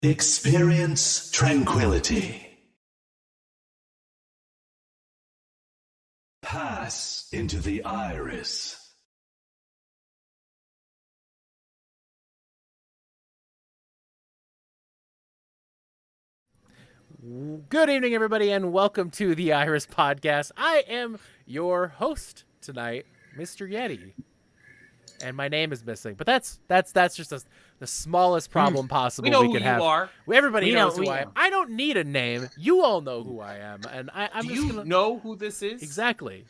Experience tranquility. Pass into the iris. Good evening, everybody, and welcome to the Iris Podcast. I am your host tonight, Mr. Yeti, and my name is missing. But that's just the smallest problem possible we could have. You are. Everybody knows who I am. I don't need a name. You all know who I am, and I'm Do just you gonna know who this is? Exactly.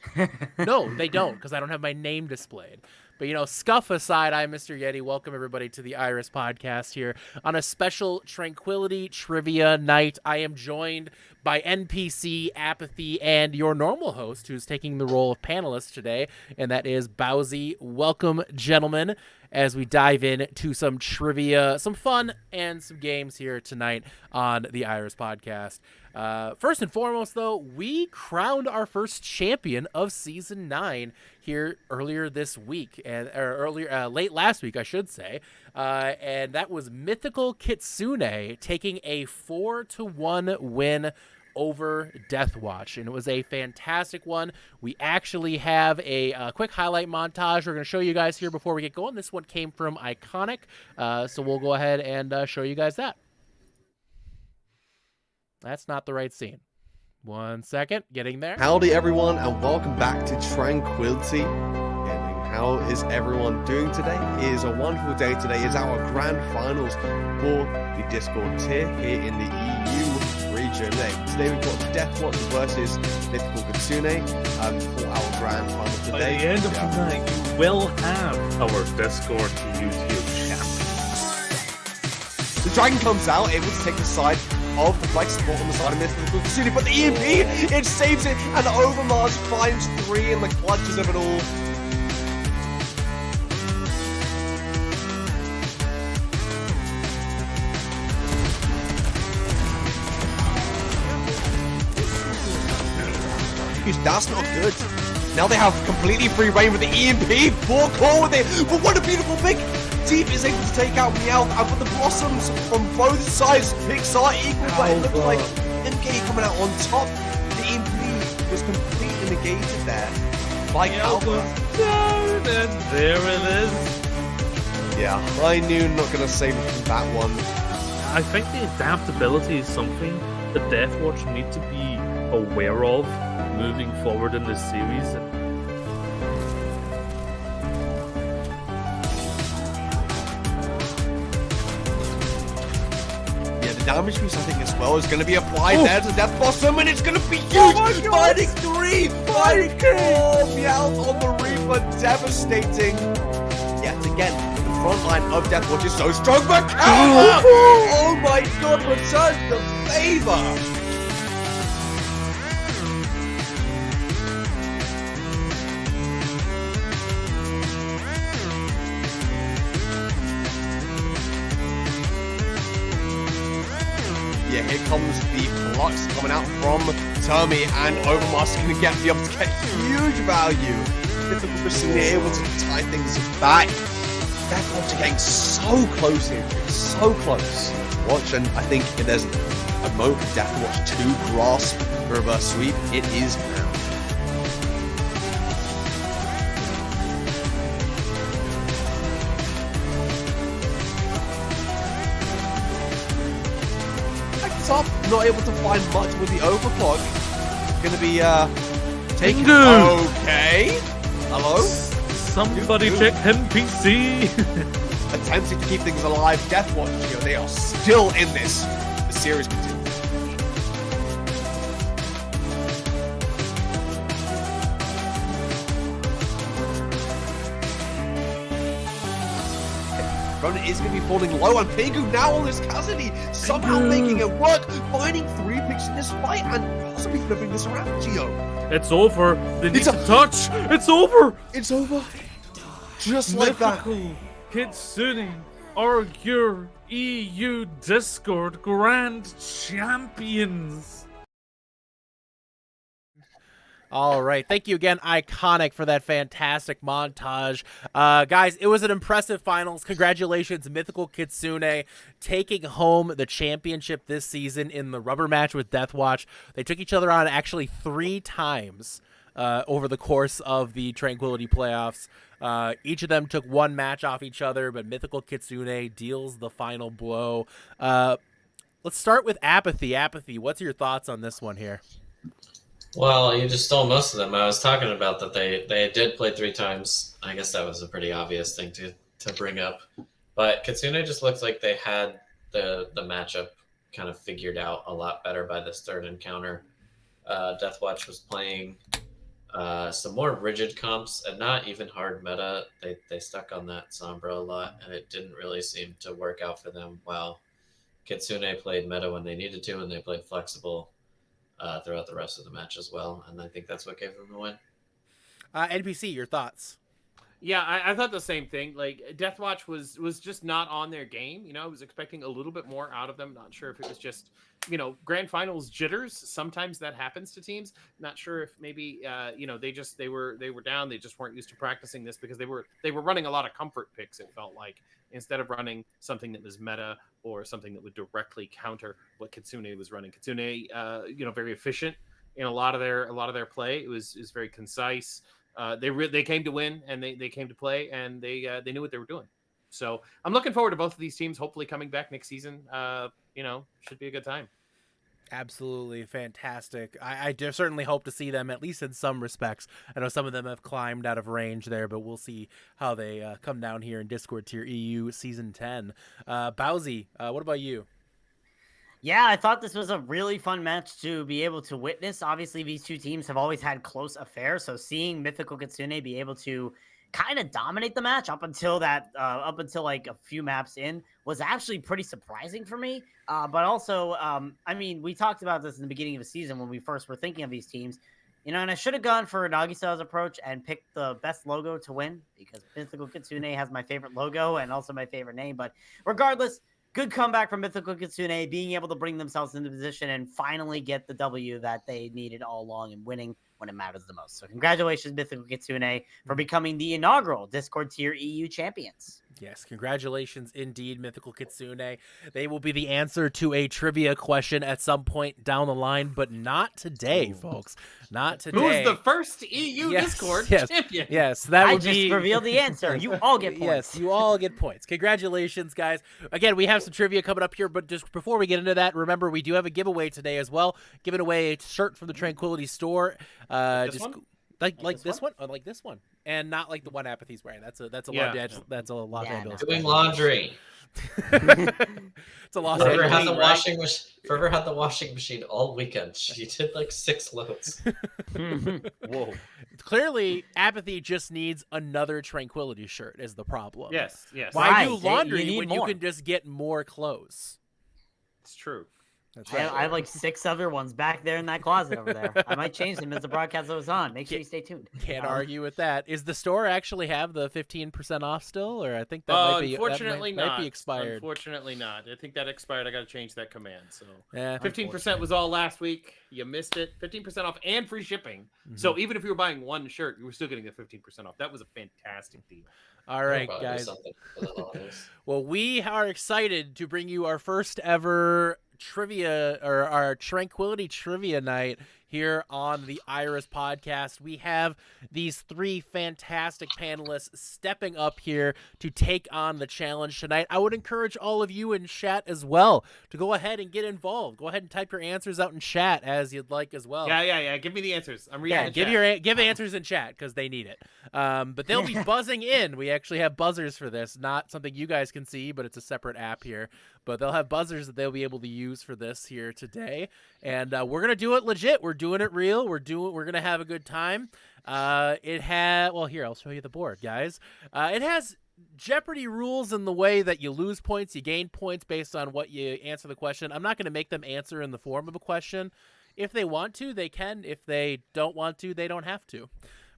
No, they don't, because I don't have my name displayed. But, scuff aside, I'm Mr. Yeti. Welcome, everybody, to the Iris Podcast here on a special Tranquility Trivia night. I am joined by NPC, Apathy, and your normal host, who's taking the role of panelist today, and that is Bowsy. Welcome, gentlemen, as we dive into some trivia, some fun, and some games here tonight on the Iris Podcast. First and foremost, though, we crowned our first champion of Season 9 here earlier this week, late last week, I should say, and that was Mythical Kitsune taking a 4-1 win over Deathwatch, and it was a fantastic one. We actually have a quick highlight montage we're going to show you guys here before we get going. This one came from Iconic, so we'll go ahead and show you guys that. That's not the right scene. 1 second, getting there. Howdy everyone, and welcome back to Tranquility Gaming. How is everyone doing today? It is a wonderful day today. It's our grand finals for the Discord tier here in the EU region. Today we've got Deathwatch versus Mythical Kitsune for our grand final today. By the end of the night, you will have our Discord YouTube channel. The dragon comes out, able to take the side of the flag support on the side of Mythical Kitsune, but the EMP, it saves it, and Overmars finds 3 in the clutches of it all. That's not good. Now they have completely free reign with the EMP, poor call with it, but what a beautiful pick! Deep is able to take out Meowth, and with the Blossoms from both sides, picks are equal, but it looks like MK coming out on top. The EMP was completely negated there by Alpha. And there it is. Yeah, I knew not going to save it from that one. I think the adaptability is something that Deathwatch need to be aware of moving forward in this series. Damage boost, I think, as well, is going to be applied there to Death Blossom, and it's going to be huge! Fighting 3! Fighting 4! Meowth on the Reaper, devastating! Yet again, the front line of Deathwatch is so strong, but counter! Oh my god, returns the favor! Yeah, here comes the flux coming out from Termi, and Overmars going to be able to get huge value. Mythical Kitsune able to tie things back. Deathwatch are getting so close here, so close. Watch, and I think if there's a moment for Deathwatch to grasp the reverse sweep, it is now. Top, not able to find much with the overclock. Gonna be taking. Okay. Hello. Somebody check NPC. Attempting to keep things alive. Deathwatch, they are still in this. The series continues. Ronan is going to be falling low, and Pingu now on this Cassidy, somehow making it work, finding 3 picks in this fight, and possibly flipping this around, Gio. It's over. They need to touch. It's over. It's over. Just like that. Mythical Kitsune are your EU Discord Grand Champions. All right. Thank you again, Iconic, for that fantastic montage. Guys, it was an impressive finals. Congratulations, Mythical Kitsune, taking home the championship this season in the rubber match with Deathwatch. They took each other on actually 3 times over the course of the Tranquility playoffs. Each of them took 1 match off each other, but Mythical Kitsune deals the final blow. Let's start with Apathy. Apathy, what's your thoughts on this one here? Well, you just stole most of them. I was talking about that they did play 3 times. I guess that was a pretty obvious thing to bring up. But Kitsune just looks like they had the matchup kind of figured out a lot better by this 3rd encounter. Deathwatch was playing some more rigid comps and not even hard meta. They stuck on that Sombra a lot, and it didn't really seem to work out for them. While Kitsune played meta when they needed to, and they played flexible throughout the rest of the match as well, and I think that's what gave them the win. NPC, your thoughts? Yeah, I thought the same thing. Like, Deathwatch was just not on their game. You know, I was expecting a little bit more out of them. Not sure if it was just, grand finals jitters. Sometimes that happens to teams. Not sure if maybe they were down. They just weren't used to practicing this because they were running a lot of comfort picks. It felt like, instead of running something that was meta or something that would directly counter what Kitsune was running. Kitsune, very efficient in a lot of their play. It was very concise. They came to win, and they came to play, and they knew what they were doing. So I'm looking forward to both of these teams hopefully coming back next season. Should be a good time. Absolutely fantastic. I certainly hope to see them, at least in some respects. I know some of them have climbed out of range there, but we'll see how they come down here in Discord Tier EU Season 10. Bowsy, what about you? Yeah, I thought this was a really fun match to be able to witness. Obviously, these 2 teams have always had close affairs, so seeing Mythical Kitsune be able to kind of dominate the match up until like a few maps in was actually pretty surprising for me. But also, we talked about this in the beginning of the season when we first were thinking of these teams, and I should have gone for Nagisa's approach and picked the best logo to win because Mythical Kitsune has my favorite logo and also my favorite name. But regardless, good comeback from Mythical Kitsune, being able to bring themselves into position and finally get the W that they needed all along and winning when it matters the most. So congratulations, Mythical Kitsune, for becoming the inaugural Discord Tier EU champions. Yes, congratulations indeed, Mythical Kitsune. They will be the answer to a trivia question at some point down the line, but not today, folks. Not today. Who's the first EU Discord champion? Yes, that would be... I just revealed the answer. You all get points. Yes, you all get points. Congratulations, guys. Again, we have some trivia coming up here, but just before we get into that, remember, we do have a giveaway today as well. Giving away a shirt from the Tranquility Store. This one? Like this one? Like this one. And not like the one Apathy's wearing. That's a Los Angeles. Doing laundry. It's a Los Forever Angeles. Forever had the washing machine all weekend. She did like 6 loads. Whoa. Clearly, Apathy just needs another Tranquility shirt is the problem. Yes. Why do laundry when you can just get more clothes? It's true. I have like 6 other ones back there in that closet over there. I might change them as the broadcast goes on. Make sure you stay tuned. Can't argue with that. Is the store actually have the 15% off still, or I think that might be expired. Unfortunately not. I think that expired. I got to change that command. So yeah, 15% was all last week. You missed it. 15% off and free shipping. Mm-hmm. So even if you were buying one shirt, you were still getting the 15% off. That was a fantastic deal. All right, guys. Well, we are excited to bring you our first ever trivia, or our Tranquility Trivia Night here on the Iris podcast. We have these 3 fantastic panelists stepping up here to take on the challenge tonight. I would encourage all of you in chat as well to go ahead and get involved. Go ahead and type your answers out in chat as you'd like as well. Yeah. Give me the answers. I'm reading. Give answers in chat because they need it. But they'll be buzzing in. We actually have buzzers for this, not something you guys can see, but it's a separate app here. But they'll have buzzers that they'll be able to use for this here today. And we're gonna do it legit. We're doing it real. We're gonna have a good time. Here, I'll show you the board, guys. It has Jeopardy rules in the way that you lose points, you gain points based on what you answer the question. I'm not gonna make them answer in the form of a question. If they want to, they can. If they don't want to, they don't have to.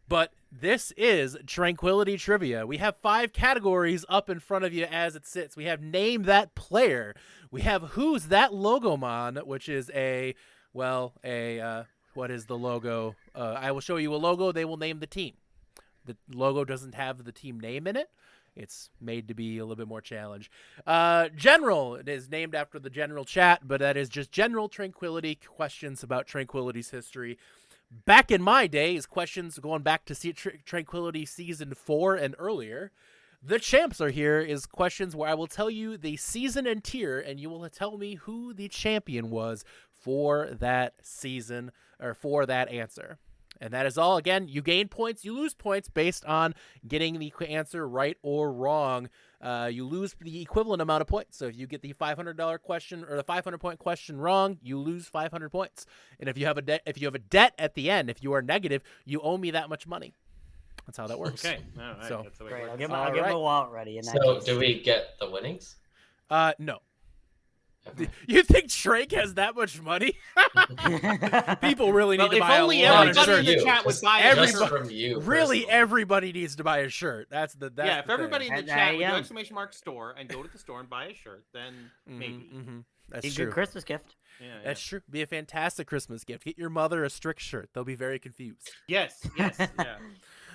But this is Tranquility Trivia. We have 5 categories up in front of you as it sits. We have Name That Player. We have Who's That Logomon, which is What is the logo? I will show you a logo. They will name the team. The logo doesn't have the team name in it. It's made to be a little bit more challenge. General, it is named after the general chat, but that is just general Tranquility questions about Tranquility's history. Back in my day is questions going back to Tranquility Season 4 and earlier. The champs are here is questions where I will tell you the season and tier, and you will tell me who the champion was for that season, or for that answer. And that is all. Again, you gain points, you lose points based on getting the answer right or wrong. You lose the equivalent amount of points. So if you get the $500 question or the 500-point question wrong, you lose 500 points. And if you have a debt, at the end, if you are negative, you owe me that much money. That's how that works. Okay. All right. So- That's the way Great. it I'll works. give All him right. a wallet ready. In that So case. do we get the winnings? No. Okay. You think Shrek has that much money? People really need Well, to if buy a only lot of everybody in shirts. the chat would buy Everybody- a Just shirt. from you. Really, personally. everybody needs to buy a shirt. That's the Yeah, if the everybody thing. in the And chat would I do am. exclamation mark store and go to the store and buy a shirt, then maybe. That's Be a true. good Christmas gift. Yeah, yeah. That's true. Be a fantastic Christmas gift. Get your mother a strict shirt. They'll be very confused. Yes, yeah.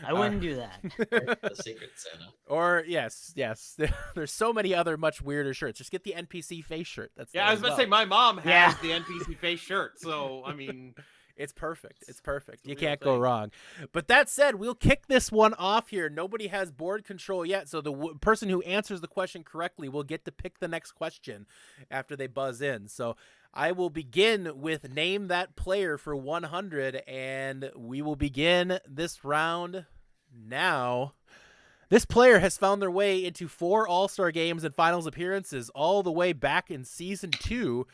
I wouldn't do that. The Secret Santa. Or yes. There's so many other much weirder shirts. Just get the NPC face shirt. That's Yeah, there I was as about to well. say my mom has Yeah. the NPC face shirt, so I mean, It's perfect. It's perfect. a You real can't go thing. wrong. But that said, we'll kick this one off here. Nobody has board control yet, so the person who answers the question correctly will get to pick the next question after they buzz in. So I will begin with name that player for 100, and we will begin this round now. This player has found their way into 4 All-Star games and finals appearances all the way back in Season 2.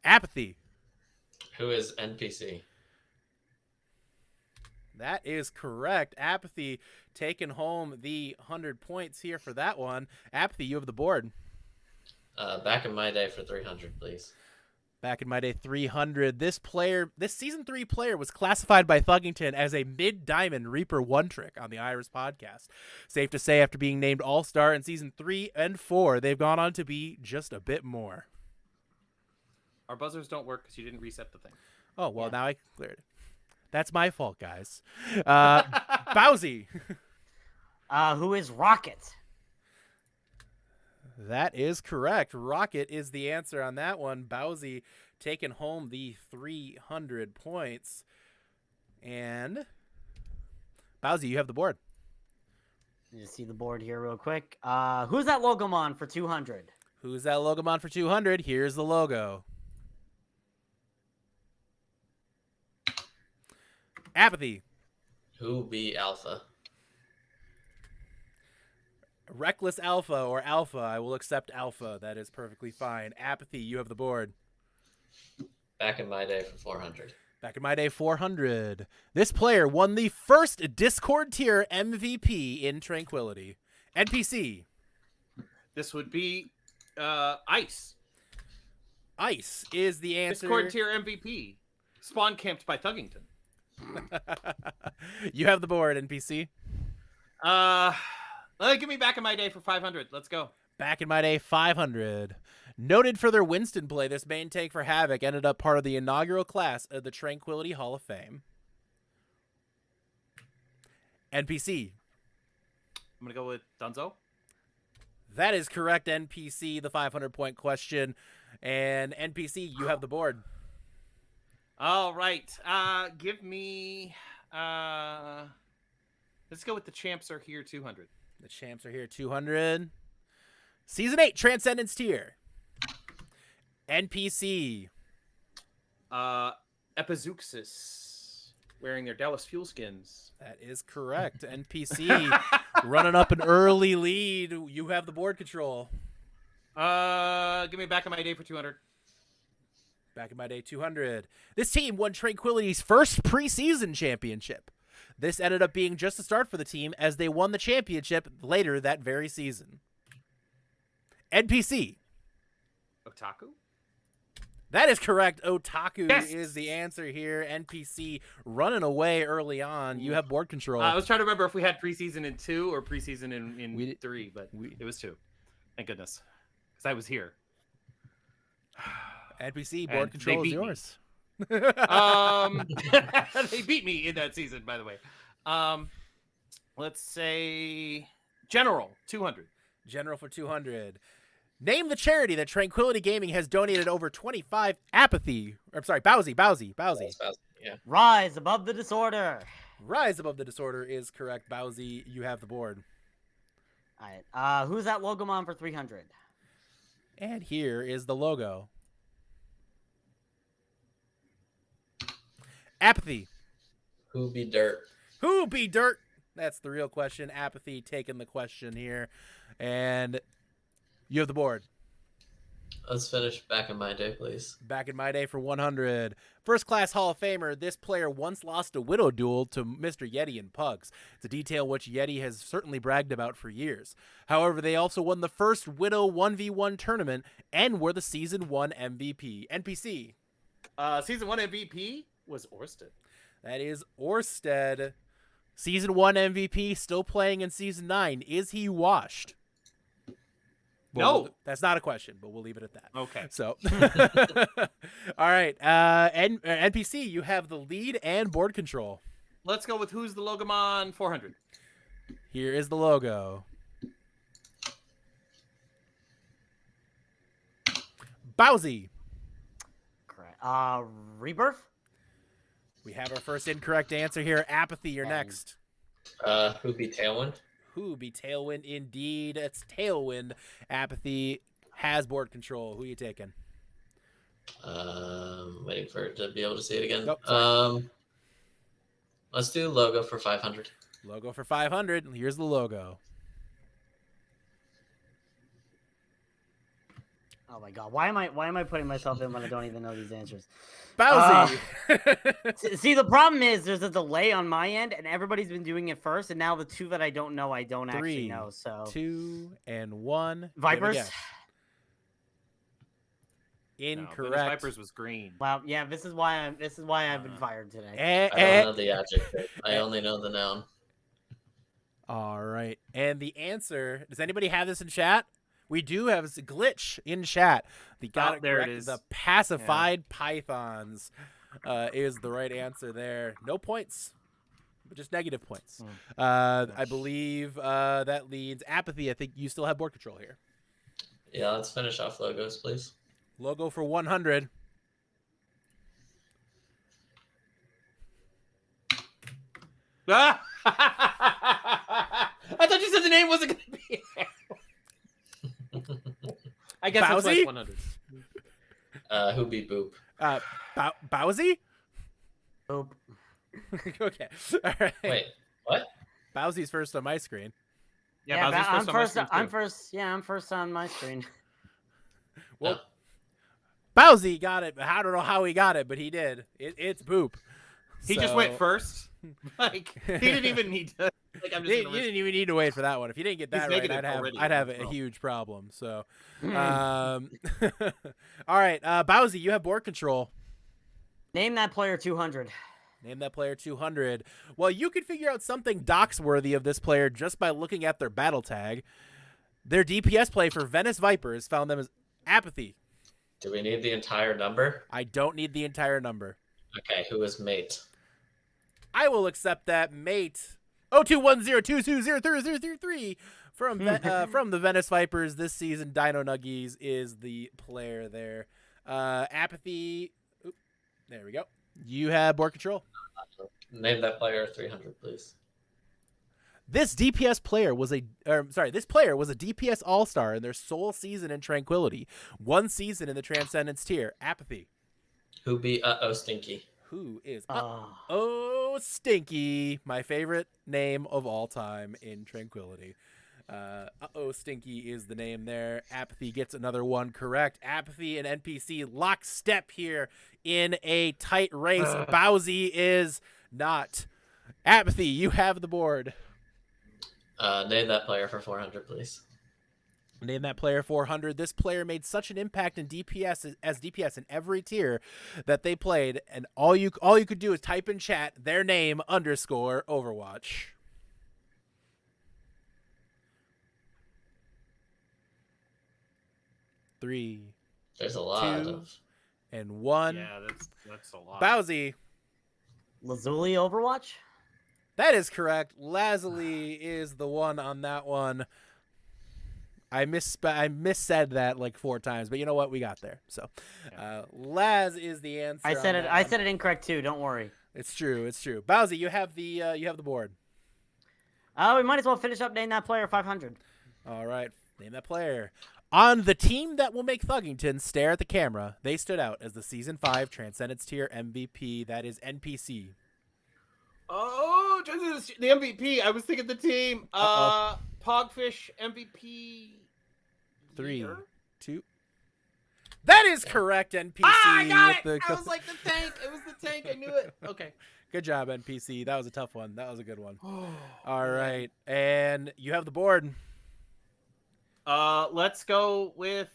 Apathy. Who is NPC? That is correct. Apathy taking home the 100 points here for that one. Apathy, you have the board. Back in my day for 300, please. Back in my day, 300. This Season 3 player was classified by Thuggington as a mid-diamond Reaper one-trick on the Iris podcast. Safe to say, after being named All-Star in Season 3 and 4, they've gone on to be just a bit more. our buzzers don't work because you didn't reset the thing. Oh, well, now I cleared it. That's my fault, guys. Bowsy. Who is Rocket? That is correct. Rocket is the answer on that one. Bowsy taking home the 300 points. And Bowsy, you have the board. You see the board here real quick. Who's that Logomon for 200? Who's that Logomon for 200? Here's the logo. Apathy. Who be Alpha? Reckless Alpha or Alpha. I will accept Alpha. That is perfectly fine. Apathy, you have the board. Back in my day for 400. Back in my day, 400. This player won the first Discord tier MVP in Tranquility. NPC. This would be Ice. Ice is the answer. Discord tier MVP. Spawn camped by Thuggington. You have the board, NPC. Give me back in my day for 500. Let's go. Back in my day, 500. Noted for their Winston play, this main tank for Havoc ended up part of the inaugural class of the Tranquility Hall of Fame. NPC. I'm going to go with Dunzo. That is correct, NPC, the 500-point question. And NPC, you have the board. All right. Give me... let's go with the champs are here 200. The champs are here, 200. Season 8, Transcendence tier. NPC. Epizeuxis. Wearing their Dallas Fuel skins. That is correct. NPC running up an early lead. You have the board control. Give me back in my day for 200. Back in my day, 200. This team won Tranquility's first preseason championship. This ended up being just a start for the team as they won the championship later that very season. NPC. Otaku? That is correct. Otaku Yes! is the answer here. NPC running away early on. You have board control. I was trying to remember if we had preseason in 2 or preseason in We- 3, but we- it was 2. Thank goodness. Because I was here. NPC, board and control they is beat me. yours. They beat me in that season, by the way. Let's say General 200. General for 200. Name the charity that Tranquility Gaming has donated over 25 apathy. I'm sorry, Bowsy. Yeah. Rise above the disorder. Rise above the disorder is correct. Bowsy, you have the board. All right. Who's that Logomon for 300? And here is the logo. Apathy. Who be dirt? Who be dirt? That's the real question. Apathy taking the question here. And you have the board. Let's finish back in my day, please. Back in my day for 100. First class Hall of Famer, this player once lost a Widow duel to Mr. Yeti and Pugs. It's a detail which Yeti has certainly bragged about for years. However, they also won the first Widow 1v1 tournament and were the Season 1 MVP. NPC. Season 1 MVP was Orsted. That is Orsted. Season 1 MVP, still playing in Season 9. Is he washed? No. That's not a question, but we'll leave it at that. Okay. So, all right. NPC, you have the lead and board control. Let's go with who's the Logomon 400. Here is the logo. Bowsy. Correct. Rebirth? We have our first incorrect answer here. Apathy, you're next. Who be Tailwind? Who be Tailwind? Indeed, it's Tailwind. Apathy has board control. Who are you taking? Waiting for it to be able to see it again. Nope, Let's do logo for 500. Logo for 500. Here's the logo. Oh my god, why am I putting myself in when I don't even know these answers? Bowsy. See, the problem is there's a delay on my end, and everybody's been doing it first, and now the two that I don't know, I don't actually know. So 2 and 1. Vipers. Give it a guess. Incorrect. No, Vipers was green. Wow, yeah, this is why I've been fired today. I don't know the adjective. I only know the noun. All right. And the answer, does anybody have this in chat? We do have a glitch in chat. The got it there correct. it is. The pacified pythons is the right answer there. No points, but just negative points. I believe that leads Apathy. I think you still have board control here. Yeah, let's finish off logos, please. Logo for 100. Ah! I thought you said the name wasn't going to be there. I guess it's Bowsy? like 100. Who be Boop? Bowsy? Boop. Okay. All right. Wait, what? Bowsy's first on my screen. Yeah, Bowser's I'm first on my first. screen, I'm too. first. Yeah, I'm first on my screen. Well, Bowsy got it. I don't know how he got it, but he did. It's Boop. He just went first. Like, he didn't even need to. Like, I'm just You gonna didn't even need to wait for that one. If you didn't get He's that right, negative already. I'd have a huge problem. So, all right, Bowsy, you have board control. Name that player 200. Name that player 200. Well, you could figure out something docs worthy of this player just by looking at their battle tag. Their DPS play for Venice Vipers found them as Apathy. Do we need the entire number? I don't need the entire number. Okay, who is Mate? I will accept that, mate. 0210220333 from from the Venice Vipers this season. Dino Nuggies is the player there. Apathy. Oop, there we go. You have board control. Name that player 300, please. This DPS player was this player was a DPS All-Star in their sole season in Tranquility. One season in the Transcendence tier. Apathy. Who be Stinky? Who is Stinky, my favorite name of all time in Tranquility. Stinky is the name there. Apathy gets another one correct. Apathy and NPC lockstep here in a tight race. Bowsy is not. Apathy, you have the board. Name that player for 400, please. Name that player 400. This player made such an impact in DPS as DPS in every tier that they played, and all you could do is type in chat their name _Overwatch. Three. There's a lot Two. of and 1. Yeah, that's a lot. Bowsy. Lazuli Overwatch. That is correct. Lazuli is the one on that one. I missaid that like 4 times, but you know what? We got there. So, Laz is the answer. I said on it. that I one. said it incorrect too. Don't worry. It's true. It's true. Bowsy, you have the board. We might as well finish up name that player 500. All right, name that player. On the team that will make Thuggington stare at the camera, they stood out as the Season 5 Transcendence Tier MVP. That is NPC. Oh, the MVP. I was thinking the team. Pogfish MVP. 3, Leader? 2. That is correct, NPC. I got with it. I was like the tank. It was the tank. I knew it. Okay. Good job, NPC. That was a tough one. That was a good one. All right, and you have the board. Let's go with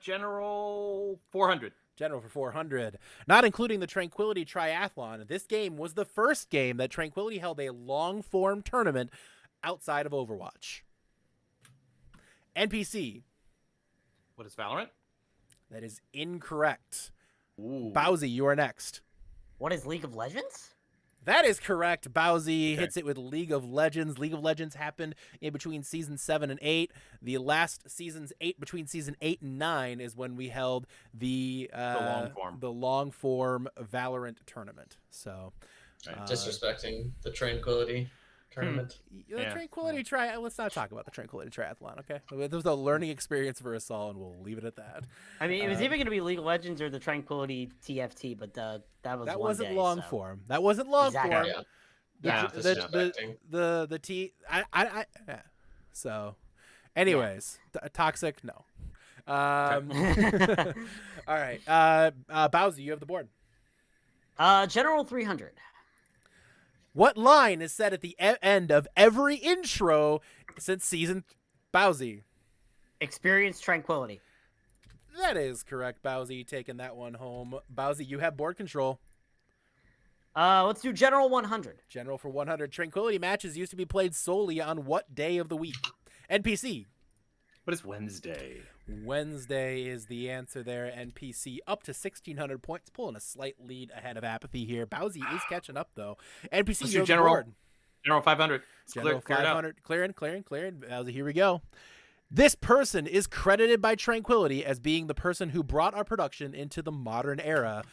General 400. General for 400. Not including the Tranquility Triathlon, this game was the first game that Tranquility held a long-form tournament outside of Overwatch. NPC. What is Valorant? That is incorrect. Ooh. Bowsy, you are next. What is League of Legends? That is correct. Bowsy hits it with League of Legends. League of Legends happened in between season 7 and 8. The last seasons 8 between season 8 and 9 is when we held the long form Valorant tournament. So Disrespecting the Tranquility tournament. Tranquility let's not talk about the Tranquility Triathlon, okay? It was a learning experience for us all, and we'll leave it at that. I mean, it was either going to be League of Legends or the Tranquility TFT, but that wasn't long form. That wasn't long form. Yeah. So, anyways, toxic. No. All right. Bowsy, you have the board. General 300. What line is said at the end of every intro since season? Bowsy. Experience Tranquility. That is correct, Bowsy. Taking that one home. Bowsy, you have board control. Let's do General 100. General for 100. Tranquility matches used to be played solely on what day of the week? NPC. What is Wednesday? Wednesday is the answer there. NPC up to 1,600 points, pulling a slight lead ahead of Apathy here. Bowsy is catching up, though. NPC, Let's you do have General. the board. General 500. General 500. Clearing. Bowsy, here we go. This person is credited by Tranquility as being the person who brought our production into the modern era.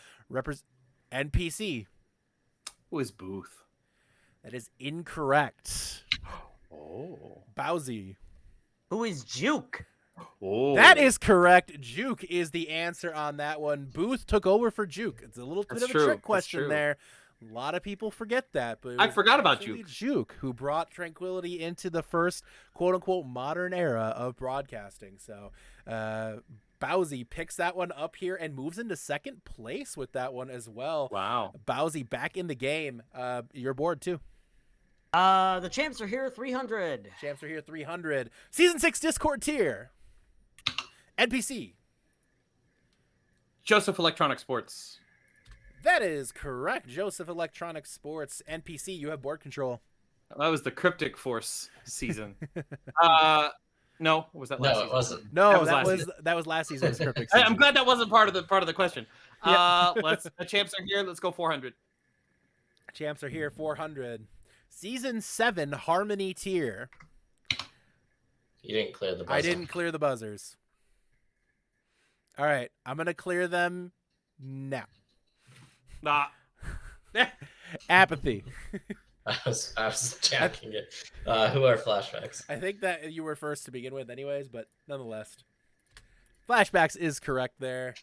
NPC. Who is Booth? That is incorrect. Oh. Bowsy. Who is Juke? Oh. That is correct. Juke is the answer on that one. Booth took over for Juke. It's a little bit of a trick question there. A lot of people forget that, but I forgot about Juke. Juke, who brought Tranquility into the first quote-unquote modern era of broadcasting. So, Bowsy picks that one up here and moves into second place with that one as well. Wow. Bowsy back in the game. You're bored too. The champs are here 300. Champs are here 300. Season 6 Discord tier. NPC. Joseph Electronic Sports. That is correct. Joseph Electronic Sports. NPC, you have board control. That was the Cryptic Force season. No, was that last season? No, it wasn't. No, That that was last season's Cryptic I'm season. glad that wasn't part of the question. The champs are here. Let's go 400. Champs are here 400. Season 7 Harmony tier. You didn't clear the buzzer. I didn't clear the buzzers. All right, I'm going to clear them now. Nah. Apathy. I was jacking it. Who are flashbacks? I think that you were first to begin with anyways, but nonetheless. Flashbacks is correct there.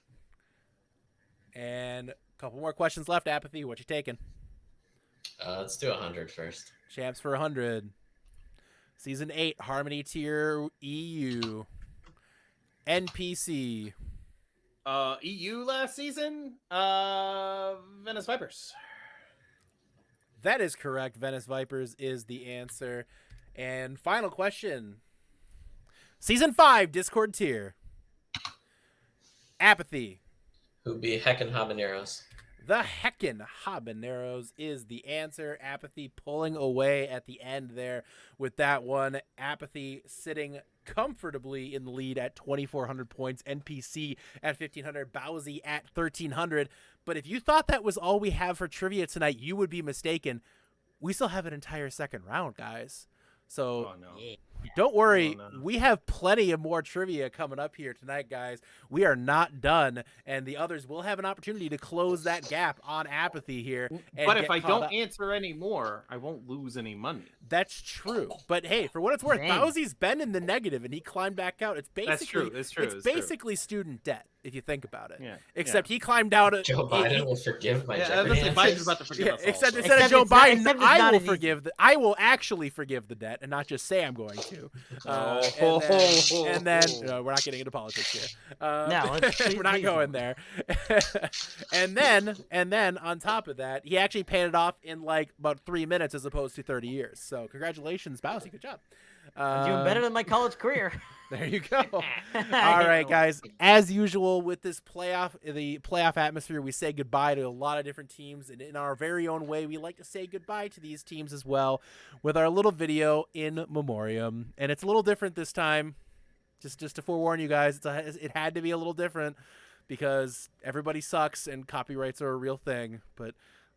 And a couple more questions left. Apathy, what you taking? Let's do 100 first. Champs for 100. Season 8 Harmony tier EU. NPC. EU last season. Venice Vipers. That is correct. Venice Vipers is the answer. And final question. Season 5 Discord tier. Apathy. Who'd be Heckin' Habaneros? The heckin' habaneros is the answer. Apathy pulling away at the end there with that one. Apathy sitting comfortably in the lead at 2,400 points. NPC at 1,500. Bowsy at 1,300. But if you thought that was all we have for trivia tonight, you would be mistaken. We still have an entire second round, guys. So Oh, no. don't worry. Oh, no. We have plenty of more trivia coming up here tonight, guys. We are not done, and the others will have an opportunity to close that gap on Apathy here. And But get if I caught don't up. answer any more, I won't lose any money. That's true. But hey, for what it's worth, Same. Bowsy's been in the negative, and he climbed back out. It's basically That's true. That's true. It's That's true. basically student debt, if you think about it. Yeah. Except he climbed out. Joe Biden will forgive my Yeah, Jeopardy that's like answers. Biden's about to forgive Yeah, us except also. instead of Except Joe it's not- Biden, except it's I not will as easy. forgive. I will actually forgive the debt, and not just say I'm going to. And then we're not getting into politics here. No, we're not going there. and then on top of that, he actually paid it off in like about 3 minutes as opposed to 30 years. So congratulations, Bowsy. Good job. I'm doing better than my college career. There you go. All right, guys. As usual with the playoff atmosphere, we say goodbye to a lot of different teams, and in our very own way, we like to say goodbye to these teams as well with our little video in memoriam. And it's a little different this time. Just to forewarn you guys, it had to be a little different because everybody sucks and copyrights are a real thing. But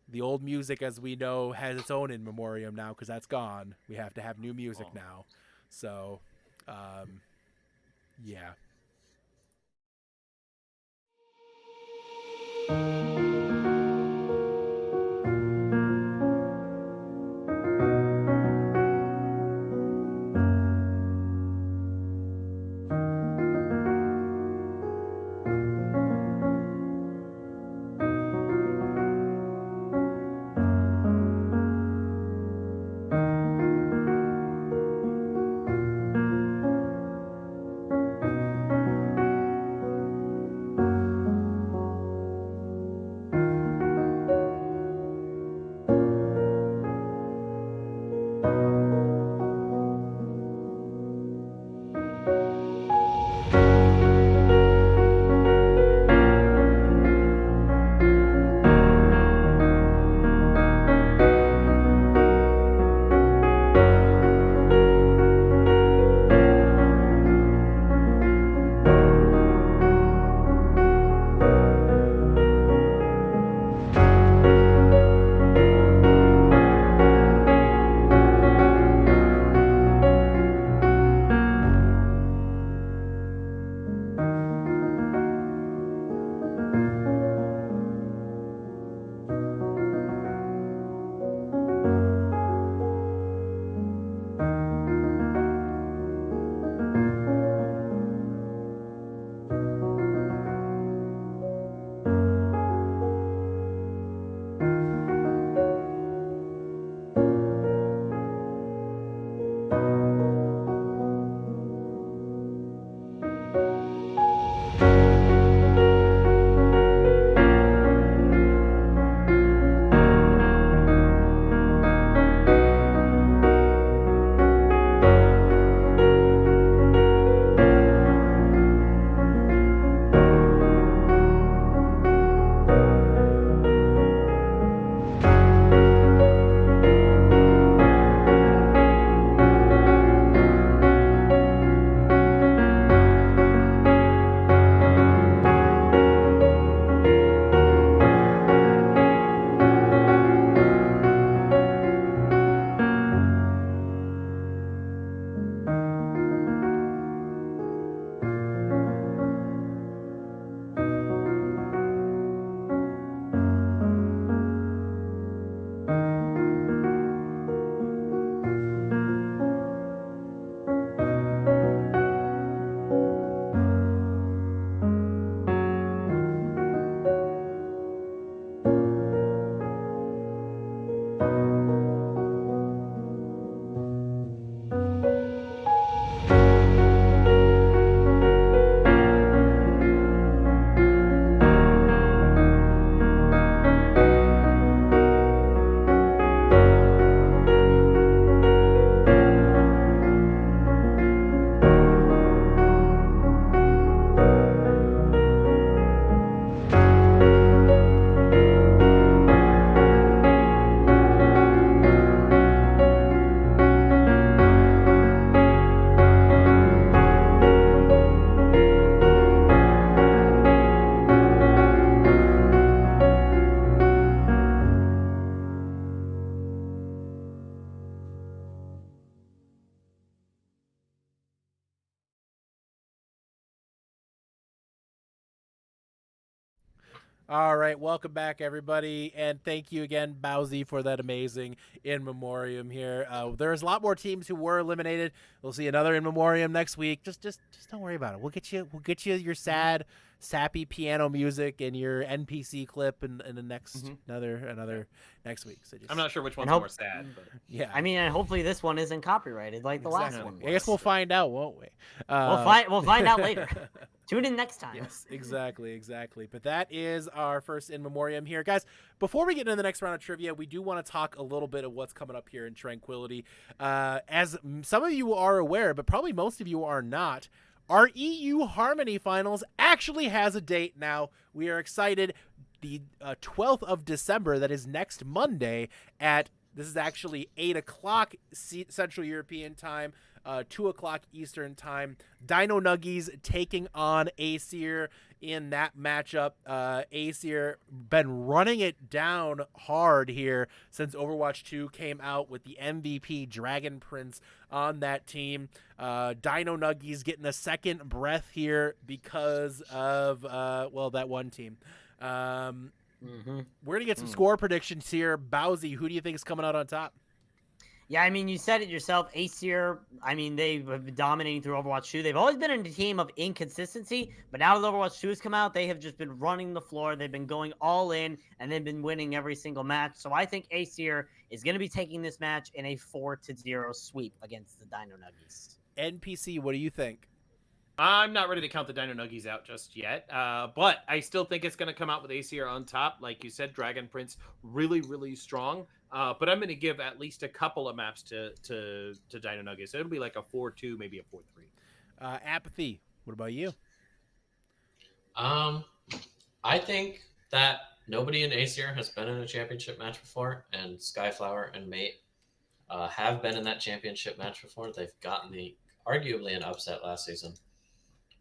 the old music, as we know, has its own in memoriam now because that's gone. We have to have new music now. So, yeah. All right, welcome back, everybody, and thank you again, Bowsy, for that amazing in memoriam here. There's a lot more teams who were eliminated. We'll see another in memoriam next week. Just don't worry about it. We'll get you your sad, sappy piano music and your NPC clip in the next another next week. So I'm not sure which one's hope- more sad, but Yeah, I mean, and hopefully this one isn't copyrighted like the last exactly. one. I guess we'll find out, won't we? We'll find out later. Tune in next time. Yes, exactly. But that is our first in memoriam here, guys. Before we get into the next round of trivia, we do want to talk a little bit of what's coming up here in Tranquility. As some of you are aware, but probably most of you are not, our EU Harmony Finals actually has a date now. We are excited. The 12th of December, that is next Monday this is actually 8 o'clock Central European time, 2 o'clock Eastern time. Dino Nuggies taking on Aesir in that matchup. Aesir been running it down hard here since Overwatch 2 came out with the MVP Dragon Prince on that team. Dino Nuggies getting a second breath here because of, that one team. We're going to get some score predictions here. Bowsy, who do you think is coming out on top? Yeah, I mean, you said it yourself. Aesir, I mean, they've been dominating through Overwatch 2. They've always been a team of inconsistency, but now that Overwatch 2 has come out, they have just been running the floor. They've been going all in, and they've been winning every single match. So I think Aesir is going to be taking this match in a 4-0 sweep against the Dino Nuggies. NPC, what do you think? I'm not ready to count the Dino Nuggies out just yet, but I still think it's going to come out with Aesir on top. Like you said, Dragon Prince, really, really strong. But I'm going to give at least a couple of maps to Dino Nuggies. So it'll be like a 4-2, maybe a 4-3. Apathy, what about you? I think that nobody in Aesir has been in a championship match before, and Skyflower and Mate have been in that championship match before. They've gotten arguably an upset last season.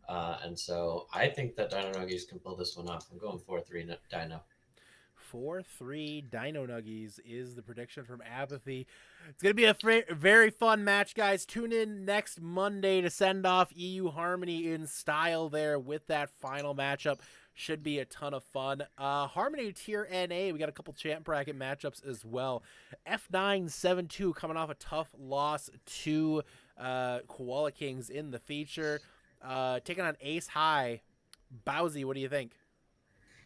And so I think that Dino Nuggies can pull this one off. I'm going 4-3 Dino. 4-3 Dino Nuggies is the prediction from Apathy. It's going to be a very fun match, guys. Tune in next Monday to send off EU Harmony in style there with that final matchup. Should be a ton of fun. Harmony Tier NA, we got a couple champ bracket matchups as well. S9W14 coming off a tough loss to Koala Kings in the feature. Taking on Ace High. Bowsy, what do you think?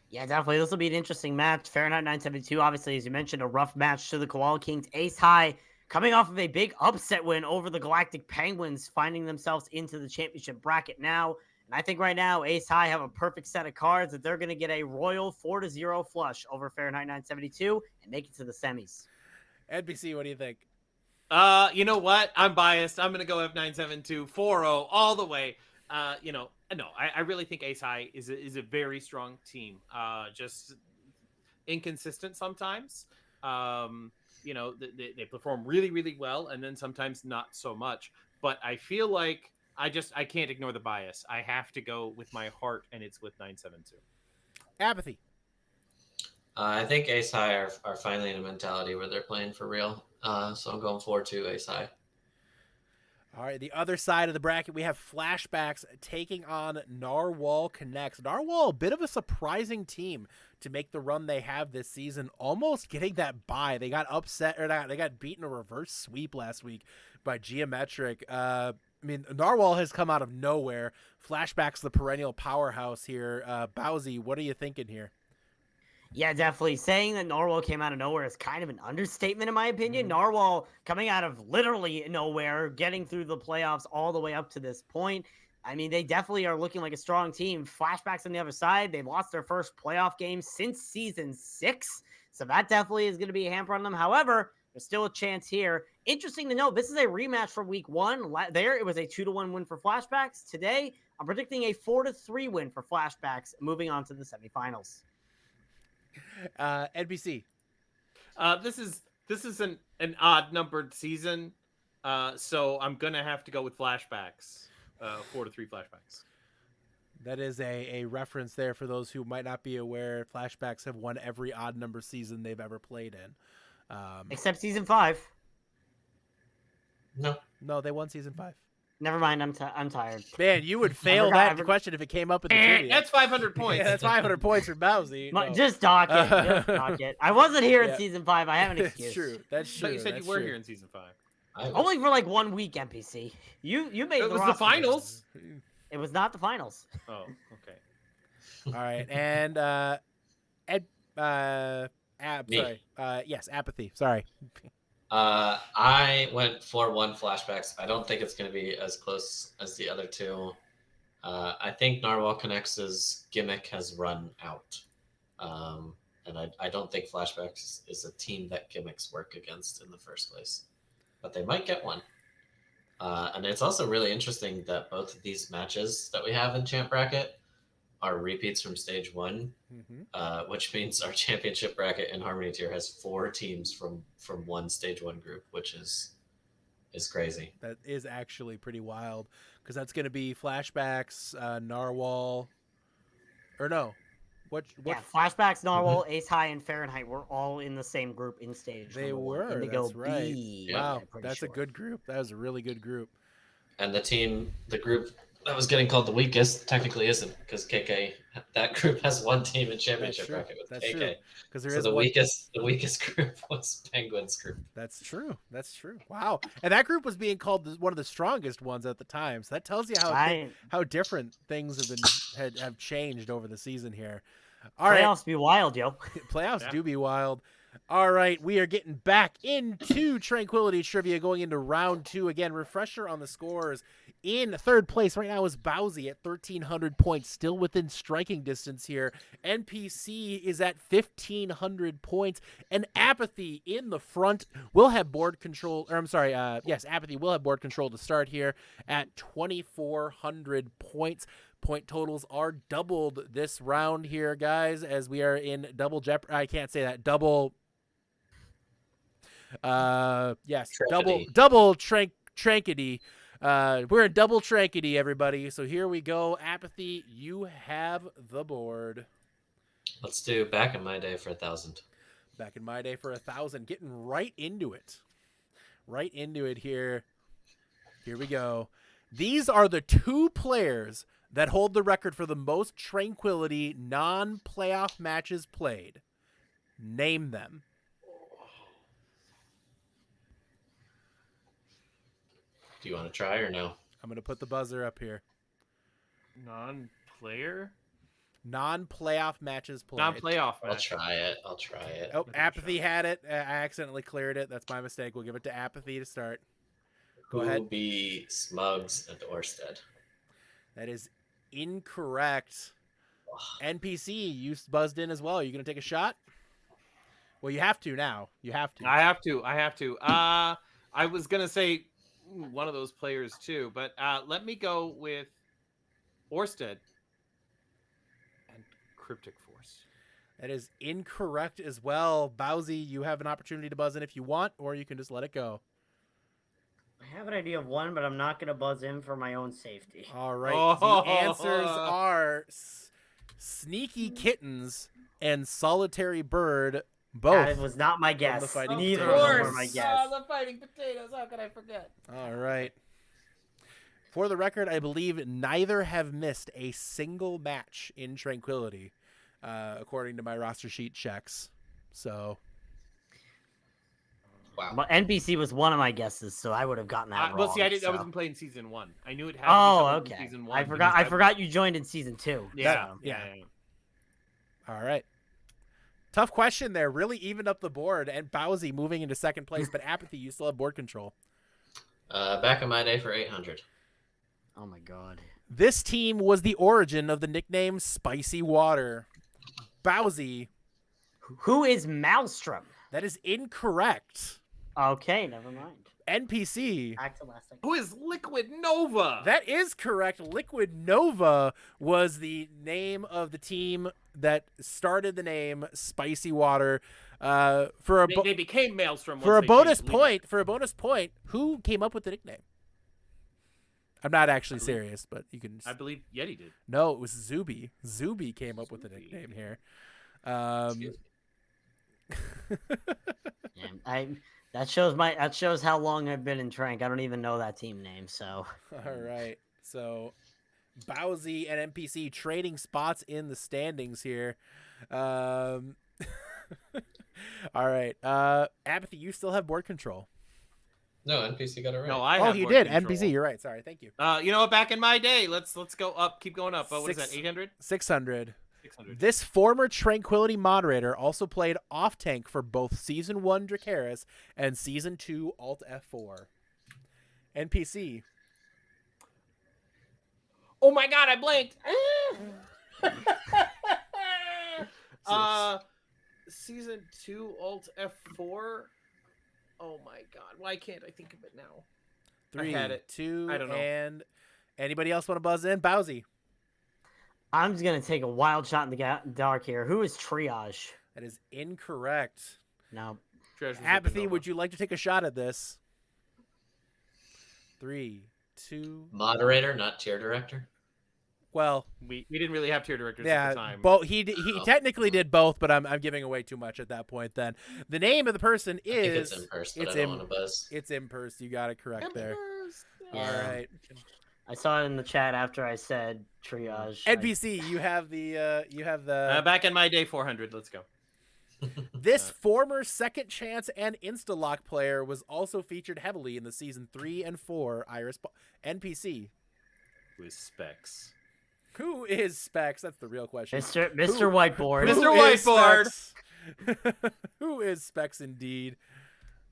Yeah, definitely. This will be an interesting match. Fahrenheit 972, obviously, as you mentioned, a rough match to the Koala Kings. Ace High coming off of a big upset win over the Galactic Penguins, finding themselves into the championship bracket now. And I think right now, Ace High have a perfect set of cards that they're going to get a royal 4-0 flush over Fahrenheit 972 and make it to the semis. NBC, what do you think? You know what? I'm biased. I'm going to go F972 4-0 all the way. No, I really think Ace High is a very strong team. Just inconsistent sometimes. They perform really, really well, and then sometimes not so much. But I feel like I can't ignore the bias. I have to go with my heart, and it's with 972. Apathy. I think Ace High are finally in a mentality where they're playing for real. So I'm going 4-2 Ace High. All right, the other side of the bracket, we have Flashbacks taking on Narwhal Connects. Narwhal, a bit of a surprising team to make the run they have this season, almost getting that bye. They got upset, or they got beaten a reverse sweep last week by Geometric. Narwhal has come out of nowhere. Flashbacks, the perennial powerhouse here. Bowsy, what are you thinking here? Yeah, definitely. Saying that Narwhal came out of nowhere is kind of an understatement, in my opinion. Narwhal coming out of literally nowhere, getting through the playoffs all the way up to this point. I mean, they definitely are looking like a strong team. Flashbacks on the other side, they lost their first playoff game since Season 6, so that definitely is going to be a hamper on them. However, there's still a chance here. Interesting to note, this is a rematch from Week 1. There, it was a 2-1 win for Flashbacks. Today, I'm predicting a 4-3 win for Flashbacks, moving on to the semifinals. NBC. This is an odd numbered season, so I'm gonna have to go with Flashbacks. 4-3 Flashbacks. That is a reference there for those who might not be aware. Flashbacks have won every odd number season they've ever played in. Except Season 5. No. No, they won Season 5. Never mind. I'm tired. Man, you would fail forgot- that question if it came up in the trivia. That's 500 points. Yeah, that's 500 points for Bowsy. No. Just talk it. Just talk it. I wasn't here Yeah. in season 5. I have an excuse. That's true. That's true. But you said you that's were true. here in season 5. Only for like 1 week, NPC. You made It the was the roster. finals. It was not the finals. Oh, okay. All right, and Me. sorry. Yes, apathy. Sorry. I went 4-1 flashbacks. I don't think it's going to be as close as the other two. I think Narwhal Connects' gimmick has run out. And I don't think flashbacks is a team that gimmicks work against in the first place. But they might get one. And it's also really interesting that both of these matches that we have in Champ Bracket are repeats from Stage 1, which means our championship bracket in Harmony Tier has 4 teams from one Stage 1 group, which is crazy. That is actually pretty wild because that's going to be flashbacks, Narwhal, or no, what? Yeah, flashbacks, Narwhal, Ace High, and Fahrenheit were all in the same group in stage. They number one. were. Indigo That's right. B, Wow, I'm pretty that's sure. a good group. That was a really good group. And the group that was getting called the weakest technically isn't, because KK, that group has one team in championship true. bracket with That's KK. true. Because there So is the one. weakest group was Penguin's group. That's true. That's true. Wow. And that group was being called one of the strongest ones at the time. So that tells you how different things have changed over the season here. All right. Playoffs be wild, yo. Playoffs Yeah. do be wild. All right, we are getting back into Tranquility Trivia, going into round 2. Again, refresher on the scores. In third place right now is Bowsy at 1,300 points, still within striking distance here. NPC is at 1,500 points, and Apathy in the front will have board control. Or I'm sorry, yes, Apathy will have board control to start here at 2,400 points. Point totals are doubled this round here, guys, as we are in double jeopardy. I can't say that. Double. Yes, Trankity. double trankity. We're in double trankity, everybody. So here we go. Apathy, you have the board. Let's do back in my day for 1,000. Back in my day for 1,000. Getting right into it. Right into it here. Here we go. These are the 2 players that hold the record for the most Tranquility non-playoff matches played. Name them. Do you want to try or no? I'm going to put the buzzer up here. Non-player? Non-playoff matches played. Non-playoff I'll match. try it. Oh, Apathy had it. I accidentally cleared it. That's my mistake. We'll give it to Apathy to start. Go ahead. Who be Smugs and Orsted? That is incorrect. NPC, you buzzed in as well. Are you going to take a shot? Well, you have to now. You have to. I have to. I was gonna say one of those players too, but let me go with Orsted and Cryptic Force. That is incorrect as well. Bowsy, you have an opportunity to buzz in if you want, or you can just let it go. I have an idea of one, but I'm not going to buzz in for my own safety. All right. Oh. The answers are Sneaky Kittens and Solitary Bird. Both. That was not my guess. the Fighting Neither Potatoes. of them were my guess. the Fighting Potatoes. How could I forget? All right. For the record, I believe neither have missed a single match in Tranquility, according to my roster sheet checks. So, Wow. But NPC was one of my guesses, so I would have gotten that wrong. Well, see, I so. wasn't playing season 1. I knew it had. Oh, to be someone from okay. Season 1 I forgot. because I forgot you joined in season 2. Yeah, so. yeah. all right. Tough question there. Really evened up the board, and Bowsy moving into second place, but Apathy, you still have board control. Back in my day for 800. Oh my god. This team was the origin of the nickname Spicy Water. Bowsy, Who is Maelstrom? that is incorrect. Okay, never mind. NPC, Back to last second. Who is Liquid Nova? that is correct. Liquid Nova was the name of the team that started the name Spicy Water. For a they became Maelstrom. for a once they bonus changed point, who came up with the nickname? I'm not actually I believe- serious, but you can. I believe Yeti did. No, it was Zuby. Zuby came up with the Zuby. nickname here. Excuse me. Yeah, That shows how long I've been in Trank. I don't even know that team name. So All right. So Bowsy and NPC trading spots in the standings here. All right. Apathy, you still have board control. No, NPC got it right. No, I Oh, have you board did. control. NPC, you're right. Sorry. Thank you. You know what? Back in my day, let's go up. Keep going up. What is that? 800? 600. 600. This former Tranquility moderator also played off tank for both Season 1 Dracaris and Season 2 Alt F4. NPC. Oh my god, I blanked. Season 2 Alt F4. Oh my god, why can't I think of it now? 3, had it. 2, I don't know. and anybody else want to buzz in? Bowsy. I'm just gonna take a wild shot in the dark here. Who is Triage? That is incorrect. No. Treasures of Apathy, Nova. would you like to take a shot at this? 3, 2. Moderator, not tier director. Well, We didn't really have tier directors at yeah, the time. he Oh. technically did both, but I'm giving away too much at that point. Then the name of the person I think it's is in person, but it's I don't in- want to buzz. it's Imperse. You got it correct there. Yeah. All right, I saw it in the chat after I said Triage. NPC, you have the Back in my day, 400. Let's go. this former Second Chance and Instalock player was also featured heavily in the season 3 and 4 NPC. With specs. Who is Specs? That's the real question. Mr. Whiteboard. Mr. Who is Whiteboard. Specs? Who is Specs indeed?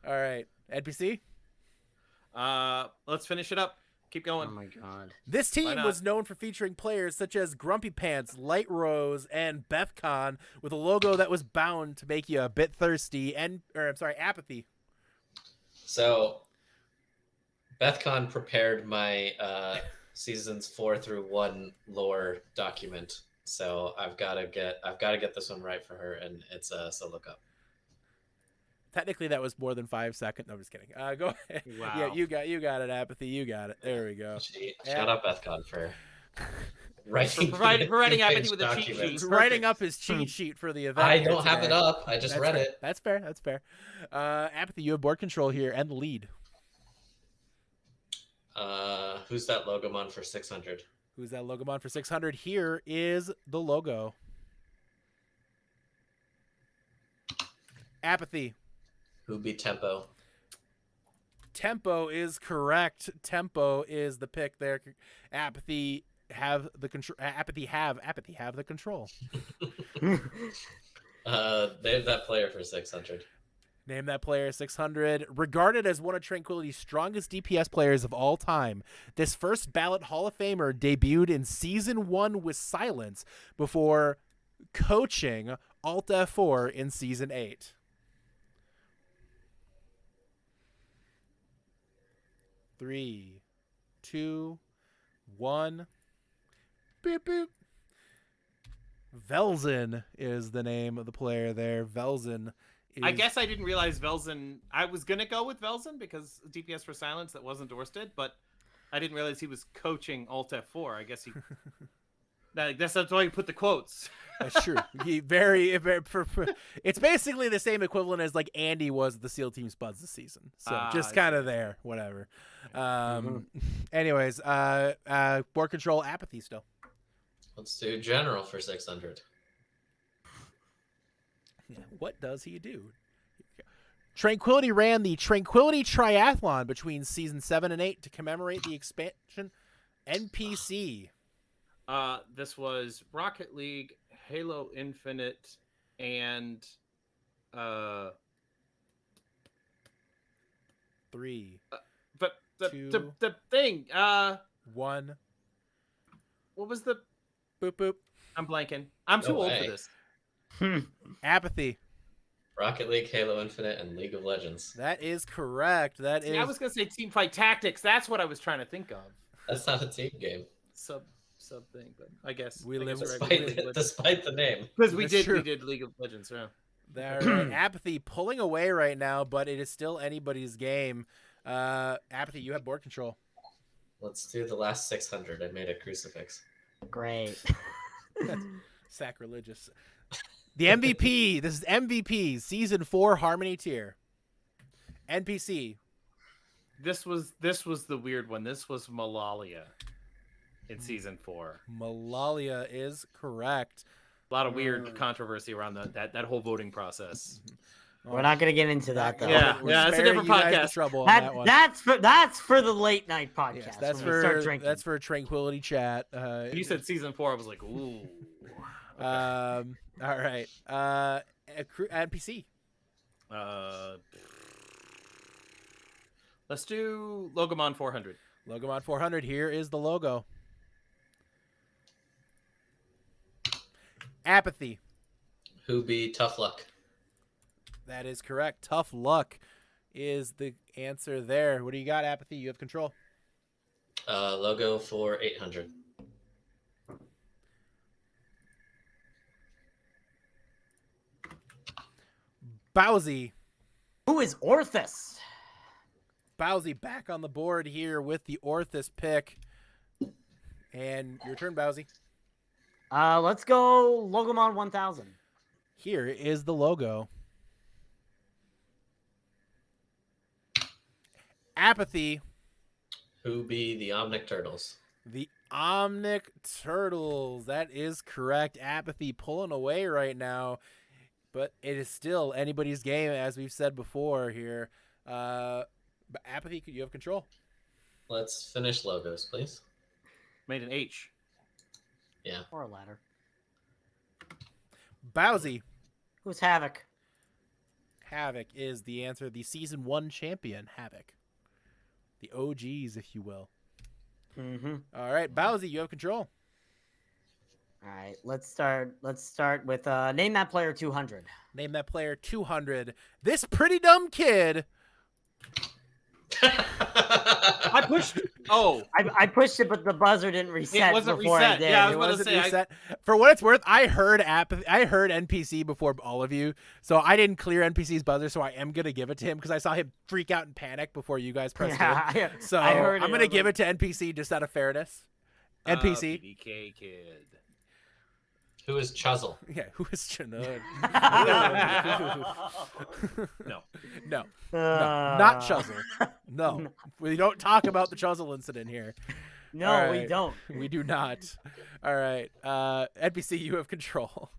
All right, NPC. Let's finish it up. Keep Oh going. my god. This team not? was known for featuring players such as Grumpy Pants, Light Rose, and Bethcon, with a logo that was bound to make you a bit thirsty apathy. So, Bethcon prepared my seasons 4 through 1 lore document. So I've got to get this one right for her, and it's so look up. Technically, that was more than 5 seconds. No, I'm just kidding. Go ahead. Wow. Yeah, you got it, apathy. You got it. There we go. Shout out Bethcon for writing providing Apathy page with a cheat documents. sheet. He's writing Perfect. up his cheat sheet for the event. I here don't have it today. up. I just That's read fair. it. That's fair. That's fair. Apathy, you have board control here and the lead. Who's that Logomon for 600? Who's that Logomon for 600? Here is the logo. Apathy. Who beat Tempo? Tempo is correct. Tempo is the pick there. Apathy have the control. Apathy have the control. There's that player for 600. Name that player 600. Regarded as one of Tranquility's strongest DPS players of all time, this first ballot Hall of Famer debuted in Season 1 with Silence before coaching Alt F4 in Season 8. Three, 2, 1. Boop, boop. Velzen is the name of the player there. Velzen is... I guess I didn't realize Velzen. I was gonna go with Velzen because DPS for Silence that wasn't Orsted, but I didn't realize he was coaching Alt F4. I guess he. That's why you put the quotes. That's true. It's basically the same equivalent as like Andy was the SEAL Team Spuds this season. So just I kind of see. there, whatever. Anyways, board control, apathy still. Let's do General for 600. What does he do? Tranquility ran the Tranquility Triathlon between season 7 and 8 to commemorate the expansion. NPC. This was Rocket League, Halo Infinite, and 3, but the Two. the thing. 1. What was the? Boop boop. I'm blanking. I'm too No old way. for this. Apathy. Rocket League, Halo Infinite, and League of Legends. That is correct. That See, is. I was gonna say Team Fight Tactics. That's what I was trying to think of. That's not a team game, Sub thing, but I guess We live guess right we're despite, right. despite the name. Because That's true. we did League of Legends. Yeah. There, right. Apathy pulling away right now, but it is still anybody's game. Apathy, you have board control. Let's do the last 600. I made a crucifix. Great. That's sacrilegious. The MVP. This is MVP season 4 Harmony tier. NPC. This was the weird one. This was Malalia in season 4. Malalia is correct. A lot of weird controversy around that whole voting process. We're not gonna get into that though. Yeah, We're that's a sparing different you guys the podcast. trouble on that one. That's for the late night podcast. Yes, that's when we start for drinking. Tranquility Chat. When you said season 4, I was like, ooh. All right. NPC. Let's do Logomon 400. Logomon 400. Here is the logo. Apathy. Who be Tough Luck? That is correct. Tough luck is the answer there. What do you got, Apathy? You have control. Logo for 800. Bowsy. Who is Orthus? Bowsy back on the board here with the Orthus pick. And your turn, Bowsy. Let's go Logomon 1000. Here is the logo. Apathy. Who be the Omnic Turtles? The Omnic Turtles. That is correct. Apathy pulling away right now. But it is still anybody's game, as we've said before here. But Apathy, you have control. Let's finish logos, please. Made an H. Yeah. Or a ladder. Bowsy. Who's Havoc? Havoc is the answer. The Season 1 champion, Havoc. The OGs, if you will. Mm-hmm. All right, Bowsy, you have control. All right, let's start with name that player 200. Name that player 200. This pretty dumb kid. I pushed. Oh, I pushed it, but the buzzer didn't reset. It wasn't before reset. I did. Yeah, I was It about to wasn't say, reset. For what it's worth, I heard NPC before all of you, so I didn't clear NPC's buzzer. So I am gonna give it to him because I saw him freak out and panic before you guys pressed it. So I heard I'm it. gonna give it to NPC just out of fairness. NPC. PDK kid. Who is Chuzzle? Yeah, who is Chinook? No. No, not Chuzzle. No, we don't talk about the Chuzzle incident here. No, All we right. don't. We do not. All right, NPC, you have control,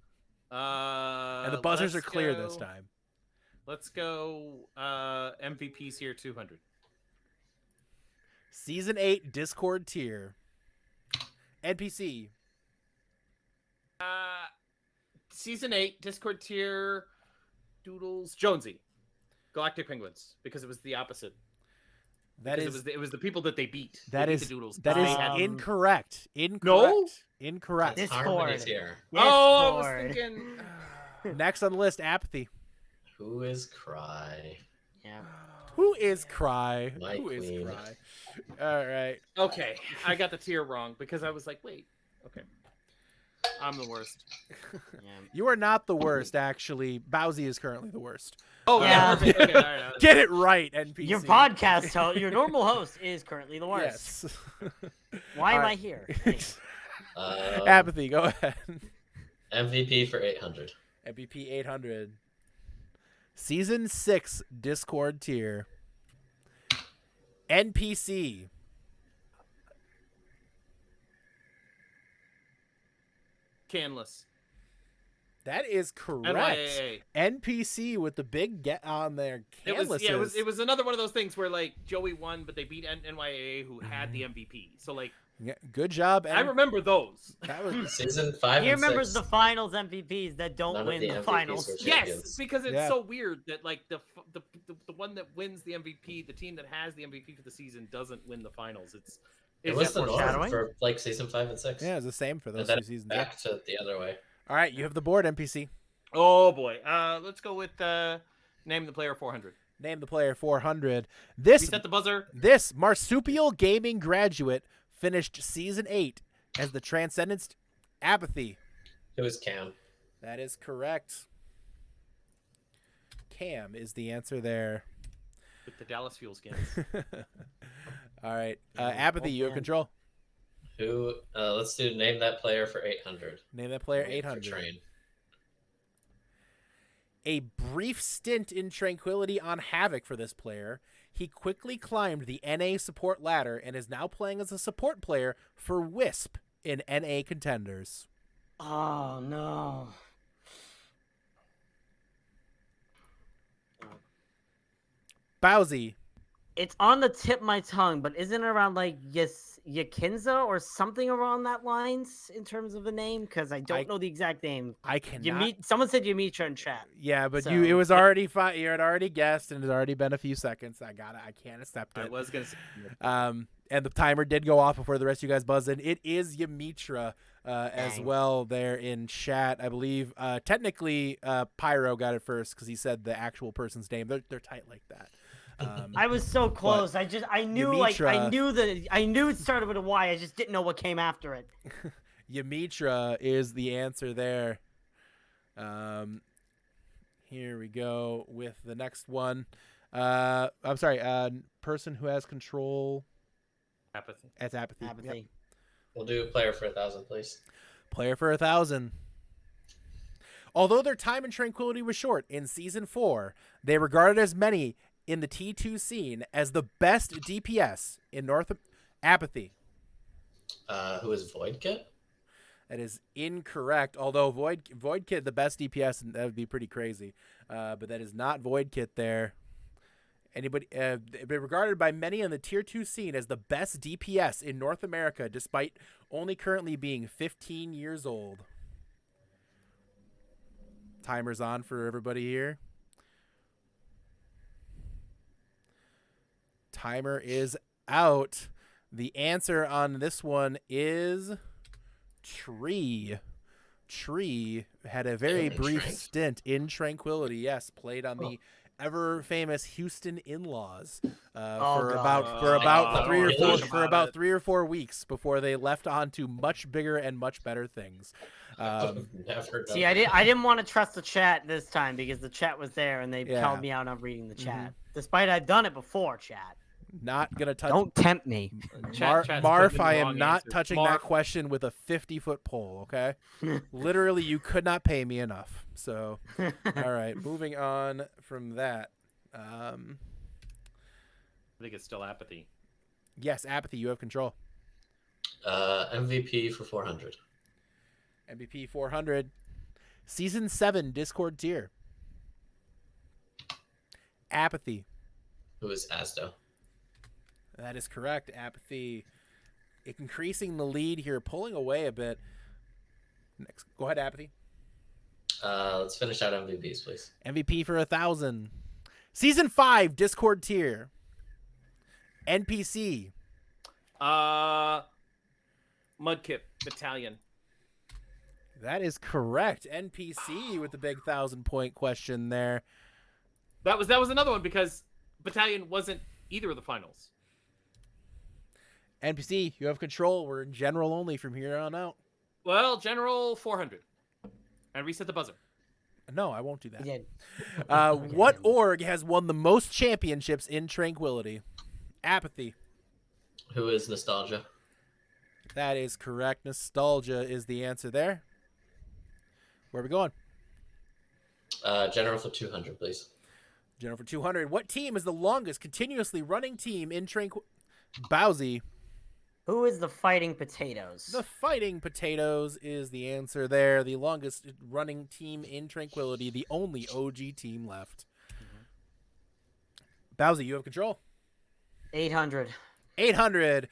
and the buzzers are let's clear go- this time. Let's go MVPs here 200. Season 8 Discord tier. NPC. Season 8 Discord tier Doodles Jonesy. Galactic Penguins, because it was the opposite. That Because is it was the people that they beat. that They beat is the Doodles. that is They had- incorrect. Incorrect. No? Incorrect. This- Harmony's Discord. here. Oh, I was Discord. thinking. Next on the list, Apathy. Who is Cry? Yeah. Who is Cry? My Who is queen. Cry? All right. Okay, I got the tier wrong because I was like, wait. Okay. I'm the worst. Yeah. You are not the worst, actually. Bowsy is currently the worst. Oh, yeah. Yeah. Perfect. Okay, all right. Get it right, NPC. Your podcast host, your normal host, is currently the worst. Yes. Why am All I right. here? Apathy, go ahead. MVP for 800. MVP 800. Season 6 Discord tier. NPC. Canless. That is correct. NYAA. NPC with the big get on there. Canvases. It was another one of those things where like Joey won, but they beat NYAA who had the MVP. So like Yeah, good job. I remember those. That was Season 5 He and remembers 6. the finals MVPs that don't None of win the the MVPs finals. were Yes, champions. because it's Yeah. so weird that like the one that wins the MVP, the team that has the MVP for the season doesn't win the finals. It was the norm foreshadowing? for like season 5 and 6. yeah, it's the same for those And then two seasons. back to the other way. All right, you have the board, NPC. Oh boy. Let's go with name the player 400. Name the player 400. This Reset the buzzer. this marsupial gaming graduate finished season 8 as the Transcendence Apathy. Who is Cam? That is correct. Cam is the answer there. With the Dallas Fuel skins. All right, Yeah, Apathy, you have man. control. Who? Let's do name that player for 800. Name that player Wait for 800. Train. A brief stint in Tranquility on Havoc for this player, he quickly climbed the NA support ladder and is now playing as a support player for Wisp in NA Contenders. Oh no. Bowsy. It's on the tip of my tongue, but isn't it around like Yakinza or something around that lines in terms of the name? Because I don't know the exact name. I cannot. Someone said Yamitra in chat. Yeah, but So- it was already fine. You had already guessed, and it had already been a few seconds. I can't accept it. I was gonna say. And the timer did go off before the rest of you guys buzzed in. It is Yamitra as Dang. well there in chat, I believe. Technically, Pyro got it first because he said the actual person's name. They're tight like that. I was so close. I knew Yamitra- I knew it started with a Y. I just didn't know what came after it. Yamitra is the answer there. Here we go with the next one. I'm sorry. Person who has control. Apathy. That's Apathy. Yep. Apathy. We'll do player for 1,000, please. Player for 1,000. Although their time in Tranquility was short, in Season 4, they regarded as many in the T2 scene as the best DPS in Apathy. Who is Void Kit? That is incorrect. Although Void Kit, the best DPS, that would be pretty crazy. But that is not Void Kit there. Anybody regarded by many in the Tier 2 scene as the best DPS in North America, despite only currently being 15 years old. Timer's on for everybody here. Timer is out. The answer on this one is Tree. Tree had a very brief stint in Tranquility. Yes, played on the ever famous Houston In-Laws for about 3 or 4 weeks before they left on to much bigger and much better things. Never See, I didn't want to trust the chat this time because the chat was there and they Yeah. called me out on reading the chat. Despite I've done it before, chat. Not gonna touch. Don't tempt me. Chat's Marf, putting I the am wrong not answer. touching Marf. that question with a 50-foot pole, okay? Literally, you could not pay me enough. So, all right, moving on from that. I think it's still apathy. Yes, Apathy, you have control. MVP for 400. MVP 400. Season 7 Discord tier. Apathy. Who is Asdo? That is correct. Apathy increasing the lead here, pulling away a bit. Next, go ahead, Apathy. Let's finish out MVPs, please. MVP for 1,000. Season 5 Discord tier. NPC. Mudkip Battalion. That is correct. NPC with the big 1,000-point question there. That was another one because Battalion wasn't either of the finals. NPC, you have control. We're in general only from here on out. Well, General 400. And reset the buzzer. No, I won't do that. Yeah. What org has won the most championships in Tranquility? Apathy. Who is Nostalgia? That is correct. Nostalgia is the answer there. Where are we going? General for 200, please. General for 200. What team is the longest continuously running team in Tranquility? Bowsy. Who is the Fighting Potatoes? The Fighting Potatoes is the answer there. The longest running team in Tranquility. The only OG team left. Bowsy, you have control. 800. 800.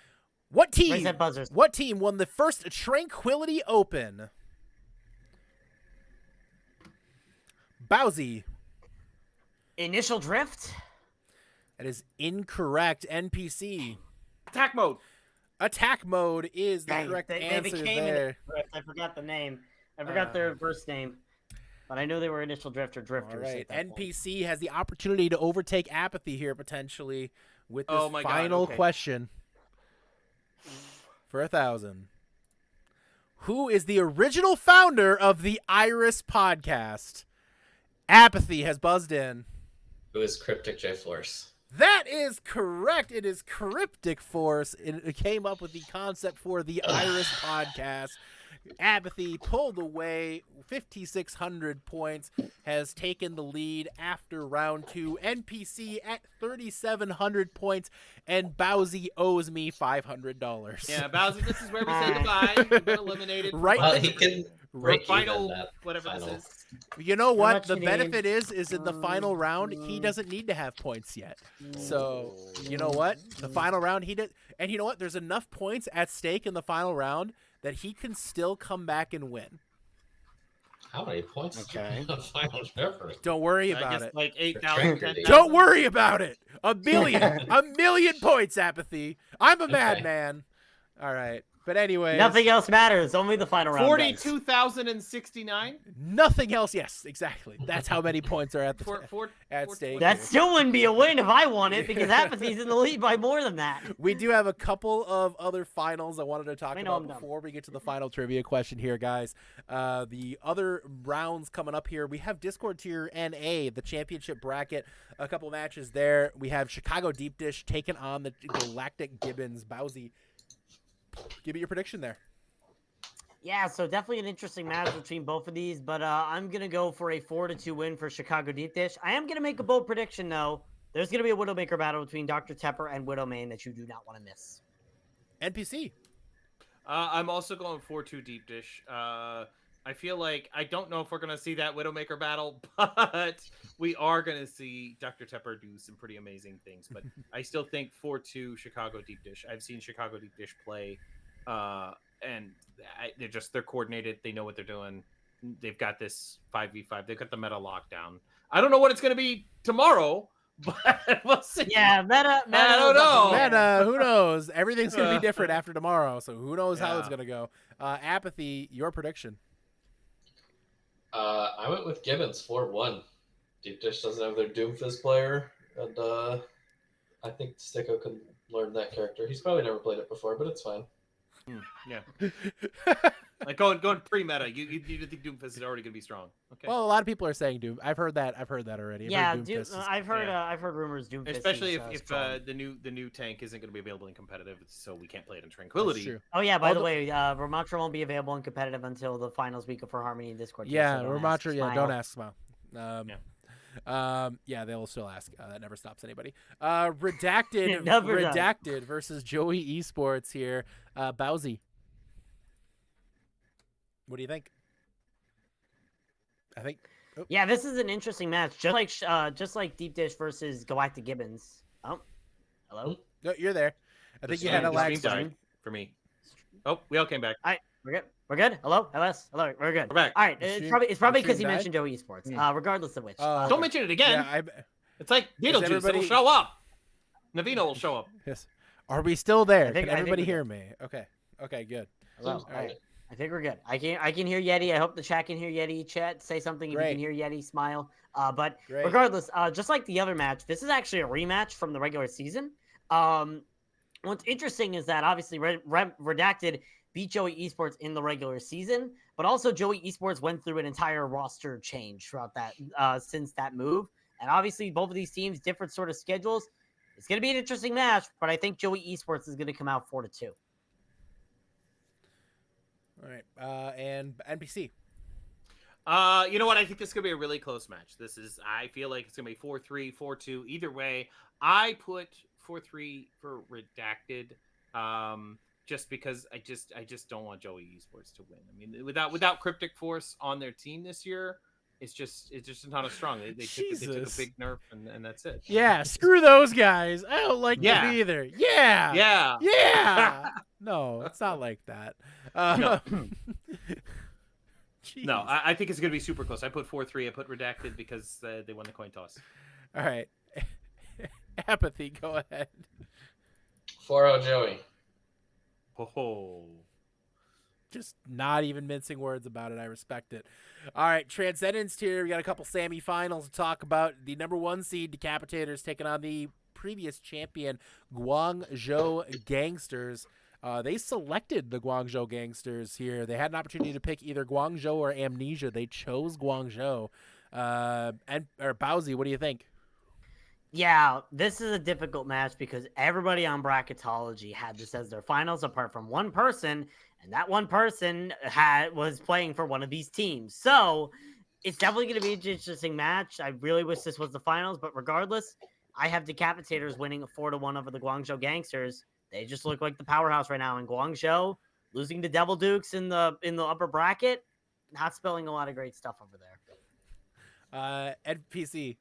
What team? Raise that buzzers. What team won the first Tranquility Open? Bowsy. Initial Drift? That is incorrect. NPC. Attack mode. Attack mode is the Dang, correct they answer became there. I forgot the name. I forgot their first name. But I knew they were Initial Drift or All Drifters. right. at that point. NPC has the opportunity to overtake Apathy here potentially with this Oh my God, final okay. question for 1,000. Who is the original founder of the Iris podcast? Apathy has buzzed in. Who is Cryptic J Force? That is correct. It is Cryptic Force. It came up with the concept for the Iris podcast. Apathy pulled away 5,600 points, has taken the lead after round 2. NPC at 3,700 points, and Bowsy owes me $500. Yeah, Bowsy, this is where we say goodbye. You've been eliminated. Right. Well, he can break final, even that whatever final. this is. You know what? much The you benefit need? is in the final round, he doesn't need to have points yet. So, you know what? The final round, he did. And you know what? There's enough points at stake in the final round that he can still come back and win. How many points? Okay. In the final Jeopardy? Don't worry I about guess it. like 8,000, Don't 10,000. Don't worry about it. A million points, Apathy. I'm a Okay. madman. All right. But anyway, Nothing else matters. Only the final round. guys. 42,069 nothing else. Yes, exactly. That's how many points are at the at stake. That still wouldn't be a win if I won it because Apathy's in the lead by more than that. We do have a couple of other finals I wanted to talk I know about I'm dumb. before we get to the final trivia question here, guys. The other rounds coming up here, we have Discord Tier NA, the championship bracket, a couple matches there. We have Chicago Deep Dish taking on the Galactic Gibbons. Bowsy, give me your prediction there. Yeah, so definitely an interesting match between both of these, but I'm going to go for a 4-2 win for Chicago Deep Dish. I am going to make a bold prediction, though. There's going to be a Widowmaker battle between Dr. Tepper and Widowmain that you do not want to miss. NPC. I'm also going 4-2 deep dish. I feel like I don't know if we're gonna see that Widowmaker battle, but we are gonna see Dr. Tepper do some pretty amazing things. But I still think 4-2 Chicago Deep Dish. I've seen Chicago Deep Dish play, and they're coordinated. They know what they're doing. They've got this 5v5. They've got the meta lockdown. I don't know what it's gonna be tomorrow, but we'll see. Yeah, meta. I don't know. Meta, who knows? Everything's going to be different after tomorrow, so who knows how Yeah. it's going to go. Apathy, your prediction. I went with Gibbons 4-1. Deep Dish doesn't have their Doomfist player, and I think Sticko can learn that character. He's probably never played it before, but it's fine. Yeah. Like going pre-meta, you think Doomfist is already gonna be strong. Okay. Well, a lot of people are saying Doom. I've heard that already. Yeah, Doomfist is- I've heard rumors Doomfist. Especially is, if strong. the new tank isn't going to be available in competitive, so we can't play it in Tranquility. That's true. Oh yeah, by All the the- way, Ramatra won't be available in competitive until the finals week of For Harmony and Discord. Yeah, so don't ask, Ramatra. Yeah, smile. don't ask Smile. Yeah, they will still ask. That never stops anybody. Redacted, It never does. Redacted versus Joey Esports here. Bowsy, what do you think? I think. Oh, Yeah, this is an interesting match, just like Deep Dish versus Galactic Gibbons. Oh, hello. no, you're there. I think you had a The lag. stream died for me. Oh, we all came back. We're good. We're good. Hello, LS. Hello, we're good. We're back. All right, The it's stream- probably the because stream he died? mentioned Joey Esports. Regardless of which. Don't mention it again. Yeah, It's like Beetlejuice. everybody- It'll show up. Navino will show up. yes. Are we still there? I think- Can I think everybody we're hear me? Okay. Okay. Good. Hello. Seems All right. good. I think we're good. I can hear Yeti. I hope the chat can hear Yeti. Chat, say something if Great. you can hear Yeti. Smile. But Great. regardless, just like the other match, this is actually a rematch from the regular season. What's interesting is that obviously Redacted beat Joey Esports in the regular season, but also Joey Esports went through an entire roster change throughout that since that move. And obviously, both of these teams different sort of schedules. It's going to be an interesting match, but I think Joey Esports is going to come out 4-2. All right. And NPC. You know what? I think this is going to be a really close match. I feel like it's going to be 4-3, 4-2. Either way, I put 4-3 for Redacted. Just because I just don't want Joey Esports to win. I mean, without Cryptic Force on their team this year, it's just not as strong. They took a Jesus. big nerf, and that's it. Yeah. Screw those guys. I don't like Yeah. them either. Yeah. Yeah. Yeah. No, it's not like that. No. Jeez. No, I think it's going to be super close. I put 4-3. I put Redacted because they won the coin toss. All right. Apathy, go ahead. 4-0 Joey. Oh. Just not even mincing words about it. I respect it. All right, Transcendence tier. We got a couple semifinals to talk about. The number 1 seed Decapitators taking on the previous champion Guangzhou Gangsters. They selected the Guangzhou Gangsters here. They had an opportunity to pick either Guangzhou or Amnesia. They chose Guangzhou. Or Bowsy, what do you think? Yeah, this is a difficult match because everybody on Bracketology had this as their finals, apart from one person, and that one person was playing for one of these teams. So it's definitely going to be an interesting match. I really wish this was the finals, but regardless, I have Decapitators winning 4-1 over the Guangzhou Gangsters. They just look like the powerhouse right now, in Guangzhou losing to Devil Dukes in the upper bracket, not spelling a lot of great stuff over there. NPC.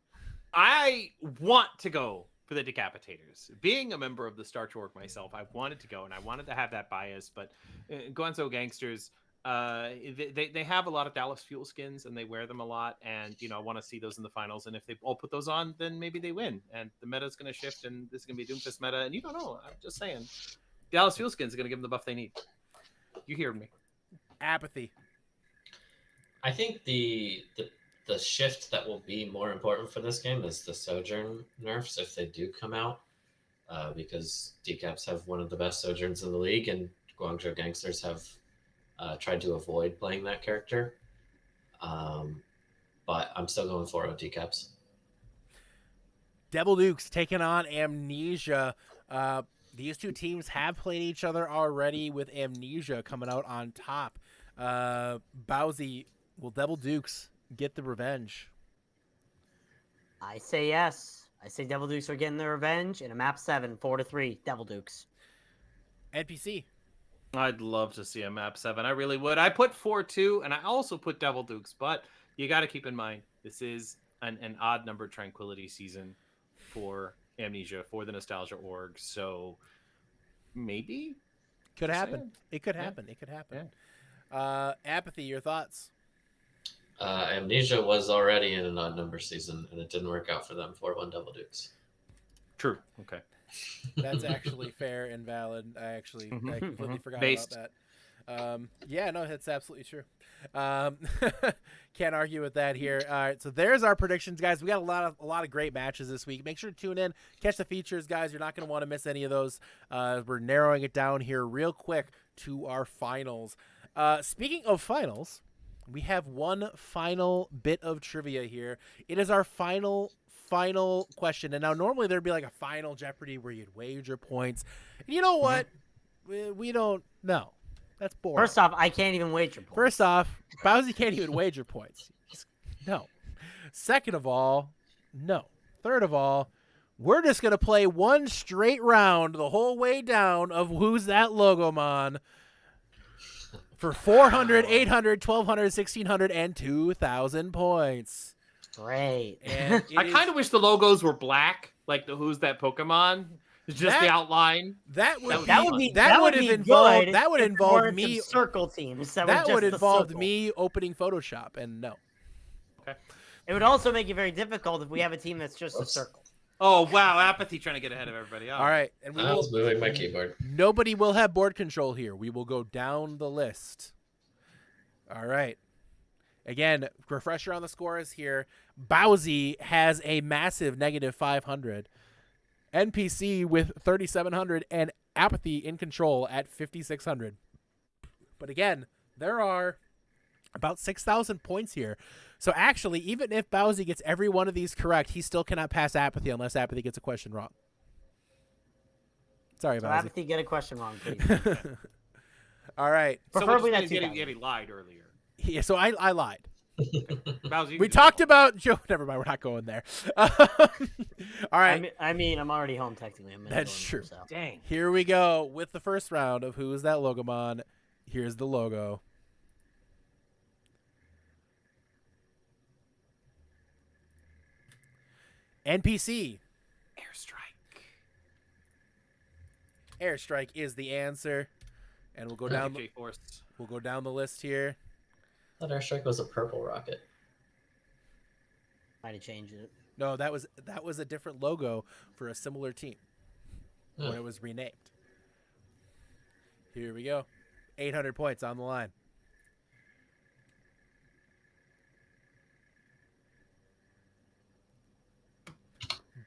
I want to go for the Decapitators. Being a member of the Star Org myself, I wanted to go, and I wanted to have that bias, but Guangzhou Gangsters, they have a lot of Dallas Fuel skins, and they wear them a lot, and, I want to see those in the finals, and if they all put those on, then maybe they win, and the meta is going to shift, and this is going to be a Doomfist meta, and you don't know. I'm just saying. Dallas Fuel skins are going to give them the buff they need. You hear me. Apathy. I think the shift that will be more important for this game is the Sojourn nerfs if they do come out, because Decaps have one of the best Sojourns in the league, and Guangzhou Gangsters have tried to avoid playing that character. But I'm still going for Decaps. Devil Dukes taking on Amnesia. These two teams have played each other already, with Amnesia coming out on top. Bowsy, will Devil Dukes get the revenge? I say yes. I say Devil Dukes are getting their revenge in a map 7, 4-3, Devil Dukes. NPC. I'd love to see a map 7. I really would. I put 4-2, and I also put Devil Dukes, but you got to keep in mind, this is an odd number Tranquility season for Amnesia, for the Nostalgia Org, so maybe? Could Just happen. saying. It could happen. It could happen. Apathy, your thoughts? Amnesia was already in an odd number season, and it didn't work out for them. 4-1 Devil Dukes. True. Okay. That's actually fair and valid. I completely forgot Based. about that. Yeah, no, that's absolutely true. Can't argue with that here. All right, so there's our predictions, guys. We got a lot of great matches this week. Make sure to tune in, catch the features, guys. You're not going to want to miss any of those. We're narrowing it down here real quick to our finals. Speaking of finals, we have one final bit of trivia here. It is our final question. And now normally there'd be like a final Jeopardy where you'd wager points. And you know what? We don't know. That's boring. First off, I can't even wager points. First off, Bowsy can't even wager points. No. Second of all, no. Third of all, we're just going to play one straight round the whole way down of Who's That Logomon for 400, 800, 1200, 1600, and 2000 points. Great. And I kind of wish the logos were black, like the Who's That Pokemon. Just the outline. That would Good involve me. Circle teams. That would involve me opening Photoshop, and no. Okay. It would also make it very difficult if we have a team that's just a circle. Oh wow, Apathy trying to get ahead of everybody. All right, and I was moving my keyboard. nobody will have board control here. We will go down the list. All right. Again, refresher on the scores here. Bowsy has a massive -500. NPC with 3,700 and Apathy in control at 5,600. But again, there are about 6,000 points here. So actually, even if Bowsy gets every one of these correct, he still cannot pass Apathy unless Apathy gets a question wrong. Sorry, So Bowsy. Apathy, get a question wrong, please. All right. Preferably so not 2,000. he lied earlier. Yeah, so I lied. Bowsy, We talked about Joe. Never mind, we're not going there. All right. I mean, I'm already home technically. That's true. So. Dang. Here we go with the first round of Who's That Logomon. Here's the logo. NPC. Airstrike. Airstrike is the answer. And we'll go down J-Force. we'll go down the list here. That Airstrike was a purple rocket. Might have changed it. No, that was a different logo for a similar team when it was renamed. Here we go. 800 points on the line.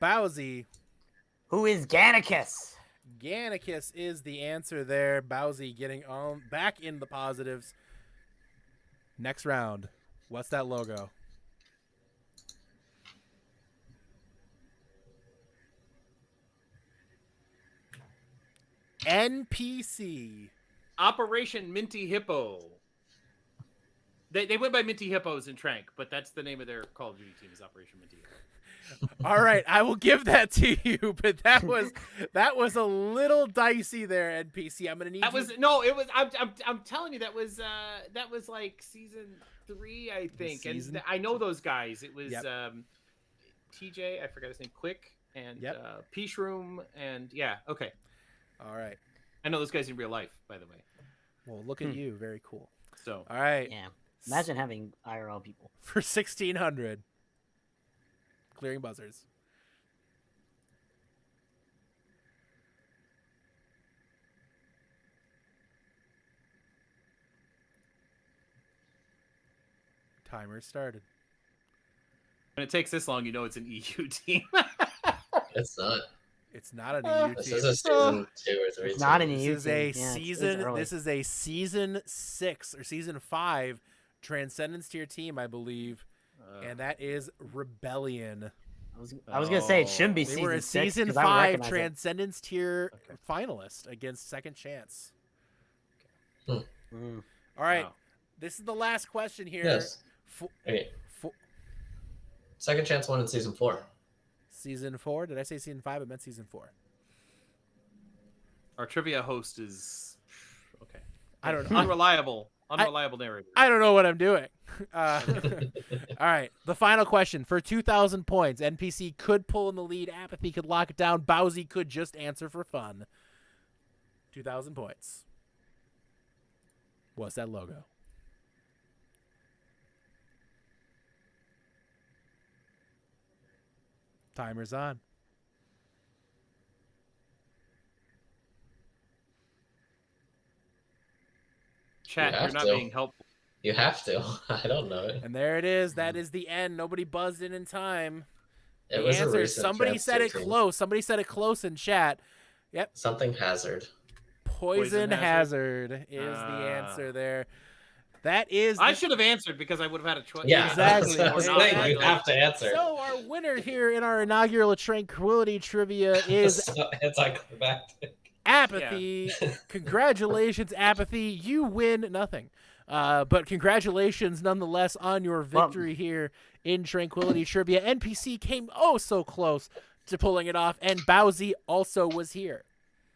Bowsy. Who is Gannicus? Gannicus is the answer there. Bowsy getting on back in the positives. Next round. What's that logo? NPC. Operation Minty Hippo. They went by Minty Hippos in Trank, but that's the name of their Call of Duty team is Operation Minty Hippo. All right, I will give that to you, but that was a little dicey there, NPC. I'm gonna need That was no, it was. I'm telling you, that was like season 3, I think, Season? and I know those guys. It was Yep. TJ, I forgot his name, Quick, and Yep. Peachroom, and yeah, okay. All right. I know those guys in real life, by the way. Well, look at you. Very cool. So All right. Yeah. Imagine having IRL people. For 1600. Clearing buzzers. Timer started. when it takes this long, you know it's an EU team. It's not. It's not an EU This team. is a season 2 or 3. It's not an This EU is a team. Yeah, it's season. early. This is a season 6 or season 5 Transcendence tier team, I believe, and that is Rebellion. I was gonna say it shouldn't be They season were a 6, season 'cause I would 5 recognize it. Transcendence tier finalist against Second Chance. Mm. All right, Wow. this is the last question here. Yes. Fo- Okay. fo- Second Chance won in season 4. season 4? Did I say season 5? I meant season 4. Our trivia host is okay. I don't know. Unreliable narrator. I don't know what I'm doing. All right. The final question for 2,000 points. NPC could pull in the lead. Apathy could lock it down. Bowsy could just answer for fun. 2,000 points. What's that logo? Timer's on. Chat, You you're have not to. being helpful. You have to. I don't know it. And there it is. That is the end. Nobody buzzed in time. It The was a answer. recent Somebody Chance said it 2 team. close. Somebody said it close in chat. Yep. Something hazard. Poison hazard is the answer there. That is. I the- should have answered because I would have had a choice. Yeah, Exactly. I was Exactly. saying, you have to answer. So our winner here in our inaugural Tranquility Trivia is So anticlimactic. Apathy. Congratulations, Apathy. You win nothing. But congratulations nonetheless on your victory here in Tranquility Trivia. NPC came oh so close to pulling it off, and Bowsy also was here.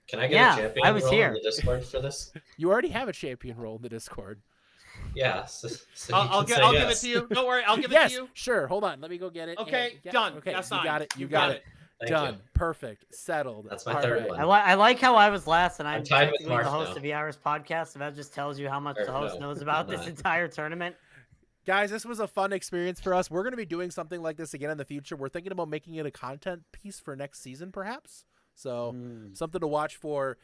Can I get Yeah, a champion I was role here. in the Discord for this? You already have a champion role in the Discord. Yeah. So you I'll can say give it yes. to you. Don't worry, I'll give it Yes, to you. sure. Hold on. Let me go get it. Okay, And- yeah, done. Okay, That's you fine. got it. You You've got got it. Thank Done. you. Perfect. Settled. That's my All third right. one. I like how I was last, and I'm I'm tied with technically the Mark host now. of the Iris podcast. So that just tells you how much Or the host no, knows about I'm this not. entire tournament. Guys, this was a fun experience for us. We're going to be doing something like this again in the future. We're thinking about making it a content piece for next season, perhaps. So something to watch for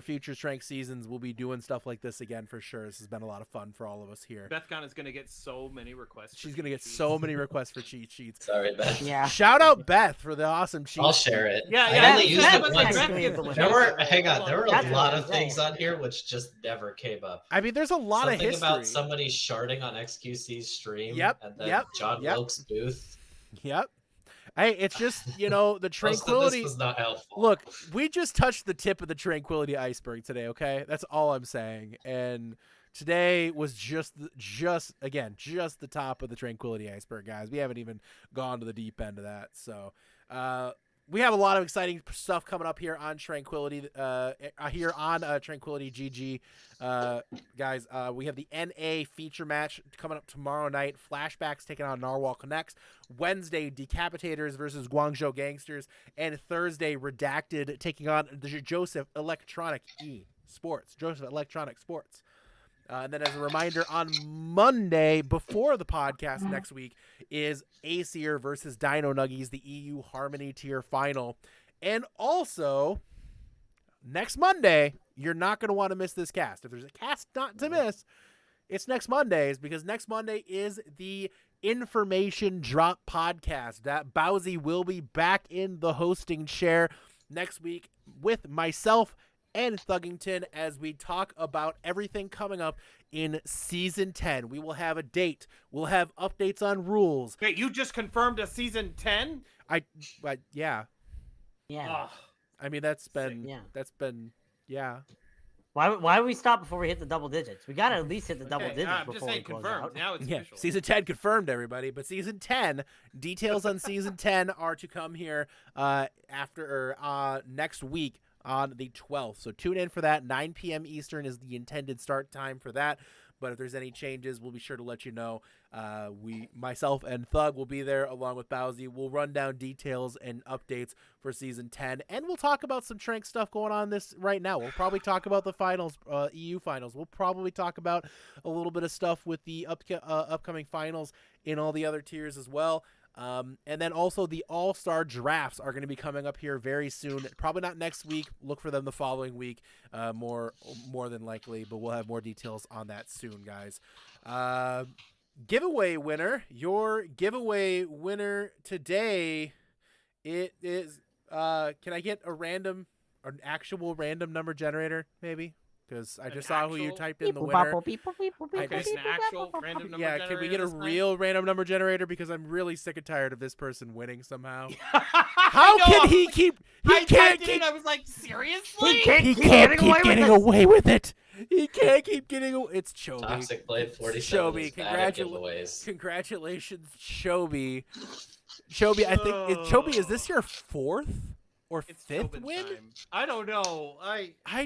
future Trank seasons. We'll be doing stuff like this again for sure. This has been a lot of fun for all of us here. BethCon is going to get so many requests. She's going to get so many requests for cheat sheets. Sorry, Beth. Yeah. Shout out Beth for the awesome cheat I'll sheet. share it. Yeah, I yeah. only used Beth it was once. technically the winner. There were, hang on, there were That's a what lot I'm of things saying. on here which just never came up. I mean, there's a lot Something of history. about somebody sharding on XQC's stream. Yep, And then yep, John yep. Wilkes Booth. Yep. Hey, it's just, the Most of tranquility. this was not helpful. Look, we just touched the tip of the tranquility iceberg today, okay? That's all I'm saying. And today was just the top of the tranquility iceberg, guys. We haven't even gone to the deep end of that. So, we have a lot of exciting stuff coming up here on Tranquility, Tranquility GG. Guys, we have the NA feature match coming up tomorrow night. Flashbacks taking on Narwhal Connects. Wednesday, Decapitators versus Guangzhou Gangsters. And Thursday, Redacted taking on the Joseph Electronic Sports. And then as a reminder, on Monday, before the podcast next week, is Aesir versus Dino Nuggies, the EU Harmony tier final. And also, next Monday, you're not going to want to miss this cast. If there's a cast not to miss, it's next Monday's, because next Monday is the Information Drop podcast. That Bowsy will be back in the hosting chair next week with myself and Thuggington as we talk about everything coming up in Season 10. We will have a date. We'll have updates on rules. Wait, you just confirmed a season 10? Yeah. Yeah. I mean, that's been, Yeah. yeah. Why do we stop before we hit the double digits? We got to at least hit the double Okay, digits I'm just before we saying close confirmed. out. Now it's Yeah, official. season 10 confirmed, everybody. But season 10, details on season 10 are to come here next week on the 12th. So tune in for that. 9 p.m. Eastern is the intended start time for that. But if there's any changes, we'll be sure to let you know. Myself and Thug will be there along with Bowsy. We'll run down details and updates for season 10, and we'll talk about some Trank stuff going on this right now. We'll probably talk about the finals, EU finals. We'll probably talk about a little bit of stuff with the upcoming finals in all the other tiers as well. And then also the all-star drafts are going to be coming up here very soon. Probably not next week. Look for them the following week, more than likely. But we'll have more details on that soon, guys. Giveaway winner. Your giveaway winner today. It is. Can I get an actual random number generator, maybe? Because I just saw who you typed in the winner. Okay, an actual random number Yeah, can we get a generator this time? real random number generator? Because I'm really sick and tired of this person winning somehow. I How know, can I he was keep? like- He can't typed it in, keep. I was like, seriously? He can't He keep can't getting keep away with getting this. away with it. He can't keep getting away. It's Chobi. Toxic Blade 47 Shobi, is bad at giveaways. Congratulations, Chobi. Chobi, I think Chobi. Is this your fourth or It's fifth Chobin win? time. I don't know. I I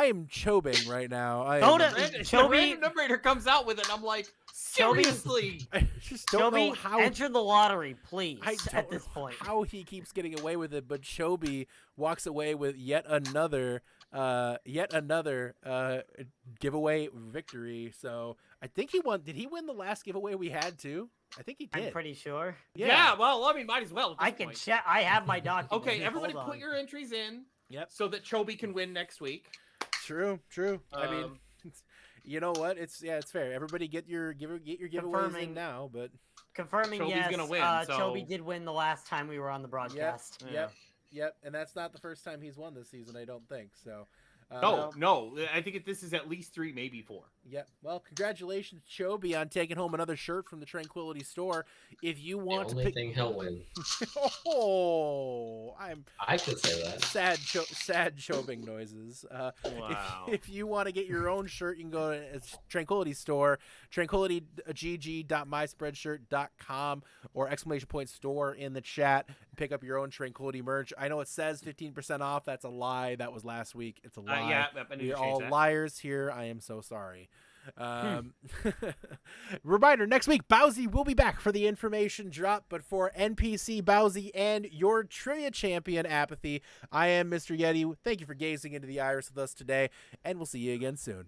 am chobing right now. Don't am- it- the Chobi- random numerator comes out with it. I'm like, Chobi- seriously? I just don't know Chobi, how. enter the lottery, please. I don't At this know point, how he keeps getting away with it, but Chobi walks away with yet another giveaway victory. So I think he won. Did he win the last giveaway we had too? I think he did. I'm pretty sure. Yeah. Well, I mean, might as well. At this I can point. check. I have my document. Okay, here, everybody, hold put on. your entries in. Yep. So that Chobi can win next week. True. I mean, Um, you know what? It's fair. Everybody get your giveaways Confirming. in now, but Confirming, Chobi's yes. gonna win, so- Chobi did win the last time we were on the broadcast. Yeah. Yep, and that's not the first time he's won this season, I don't think. So, No. I think this is at least 3, maybe 4. Yep. Well, congratulations, Chobi, on taking home another shirt from the Tranquility Store. If you The want to only pick, thing he'll win. I'm I could say that. sad chobing noises. Wow. If you want to get your own shirt, you can go to Tranquility Store, tranquilitygg.myspreadshirt.com or !store in the chat and pick up your own Tranquility merch. I know it says 15% off. That's a lie. That was last week. It's a lie. Yeah, I need We're to change all that. liars here. I am so sorry. Reminder, next week Bowsy will be back for the information drop, but for NPC Bowsy and your trivia champion Apathy, I am Mr. Yeti. Thank you for gazing into the iris with us today, and we'll see you again soon.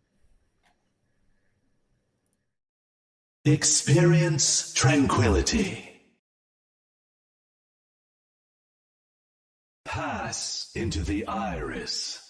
Experience tranquility. Pass into the iris.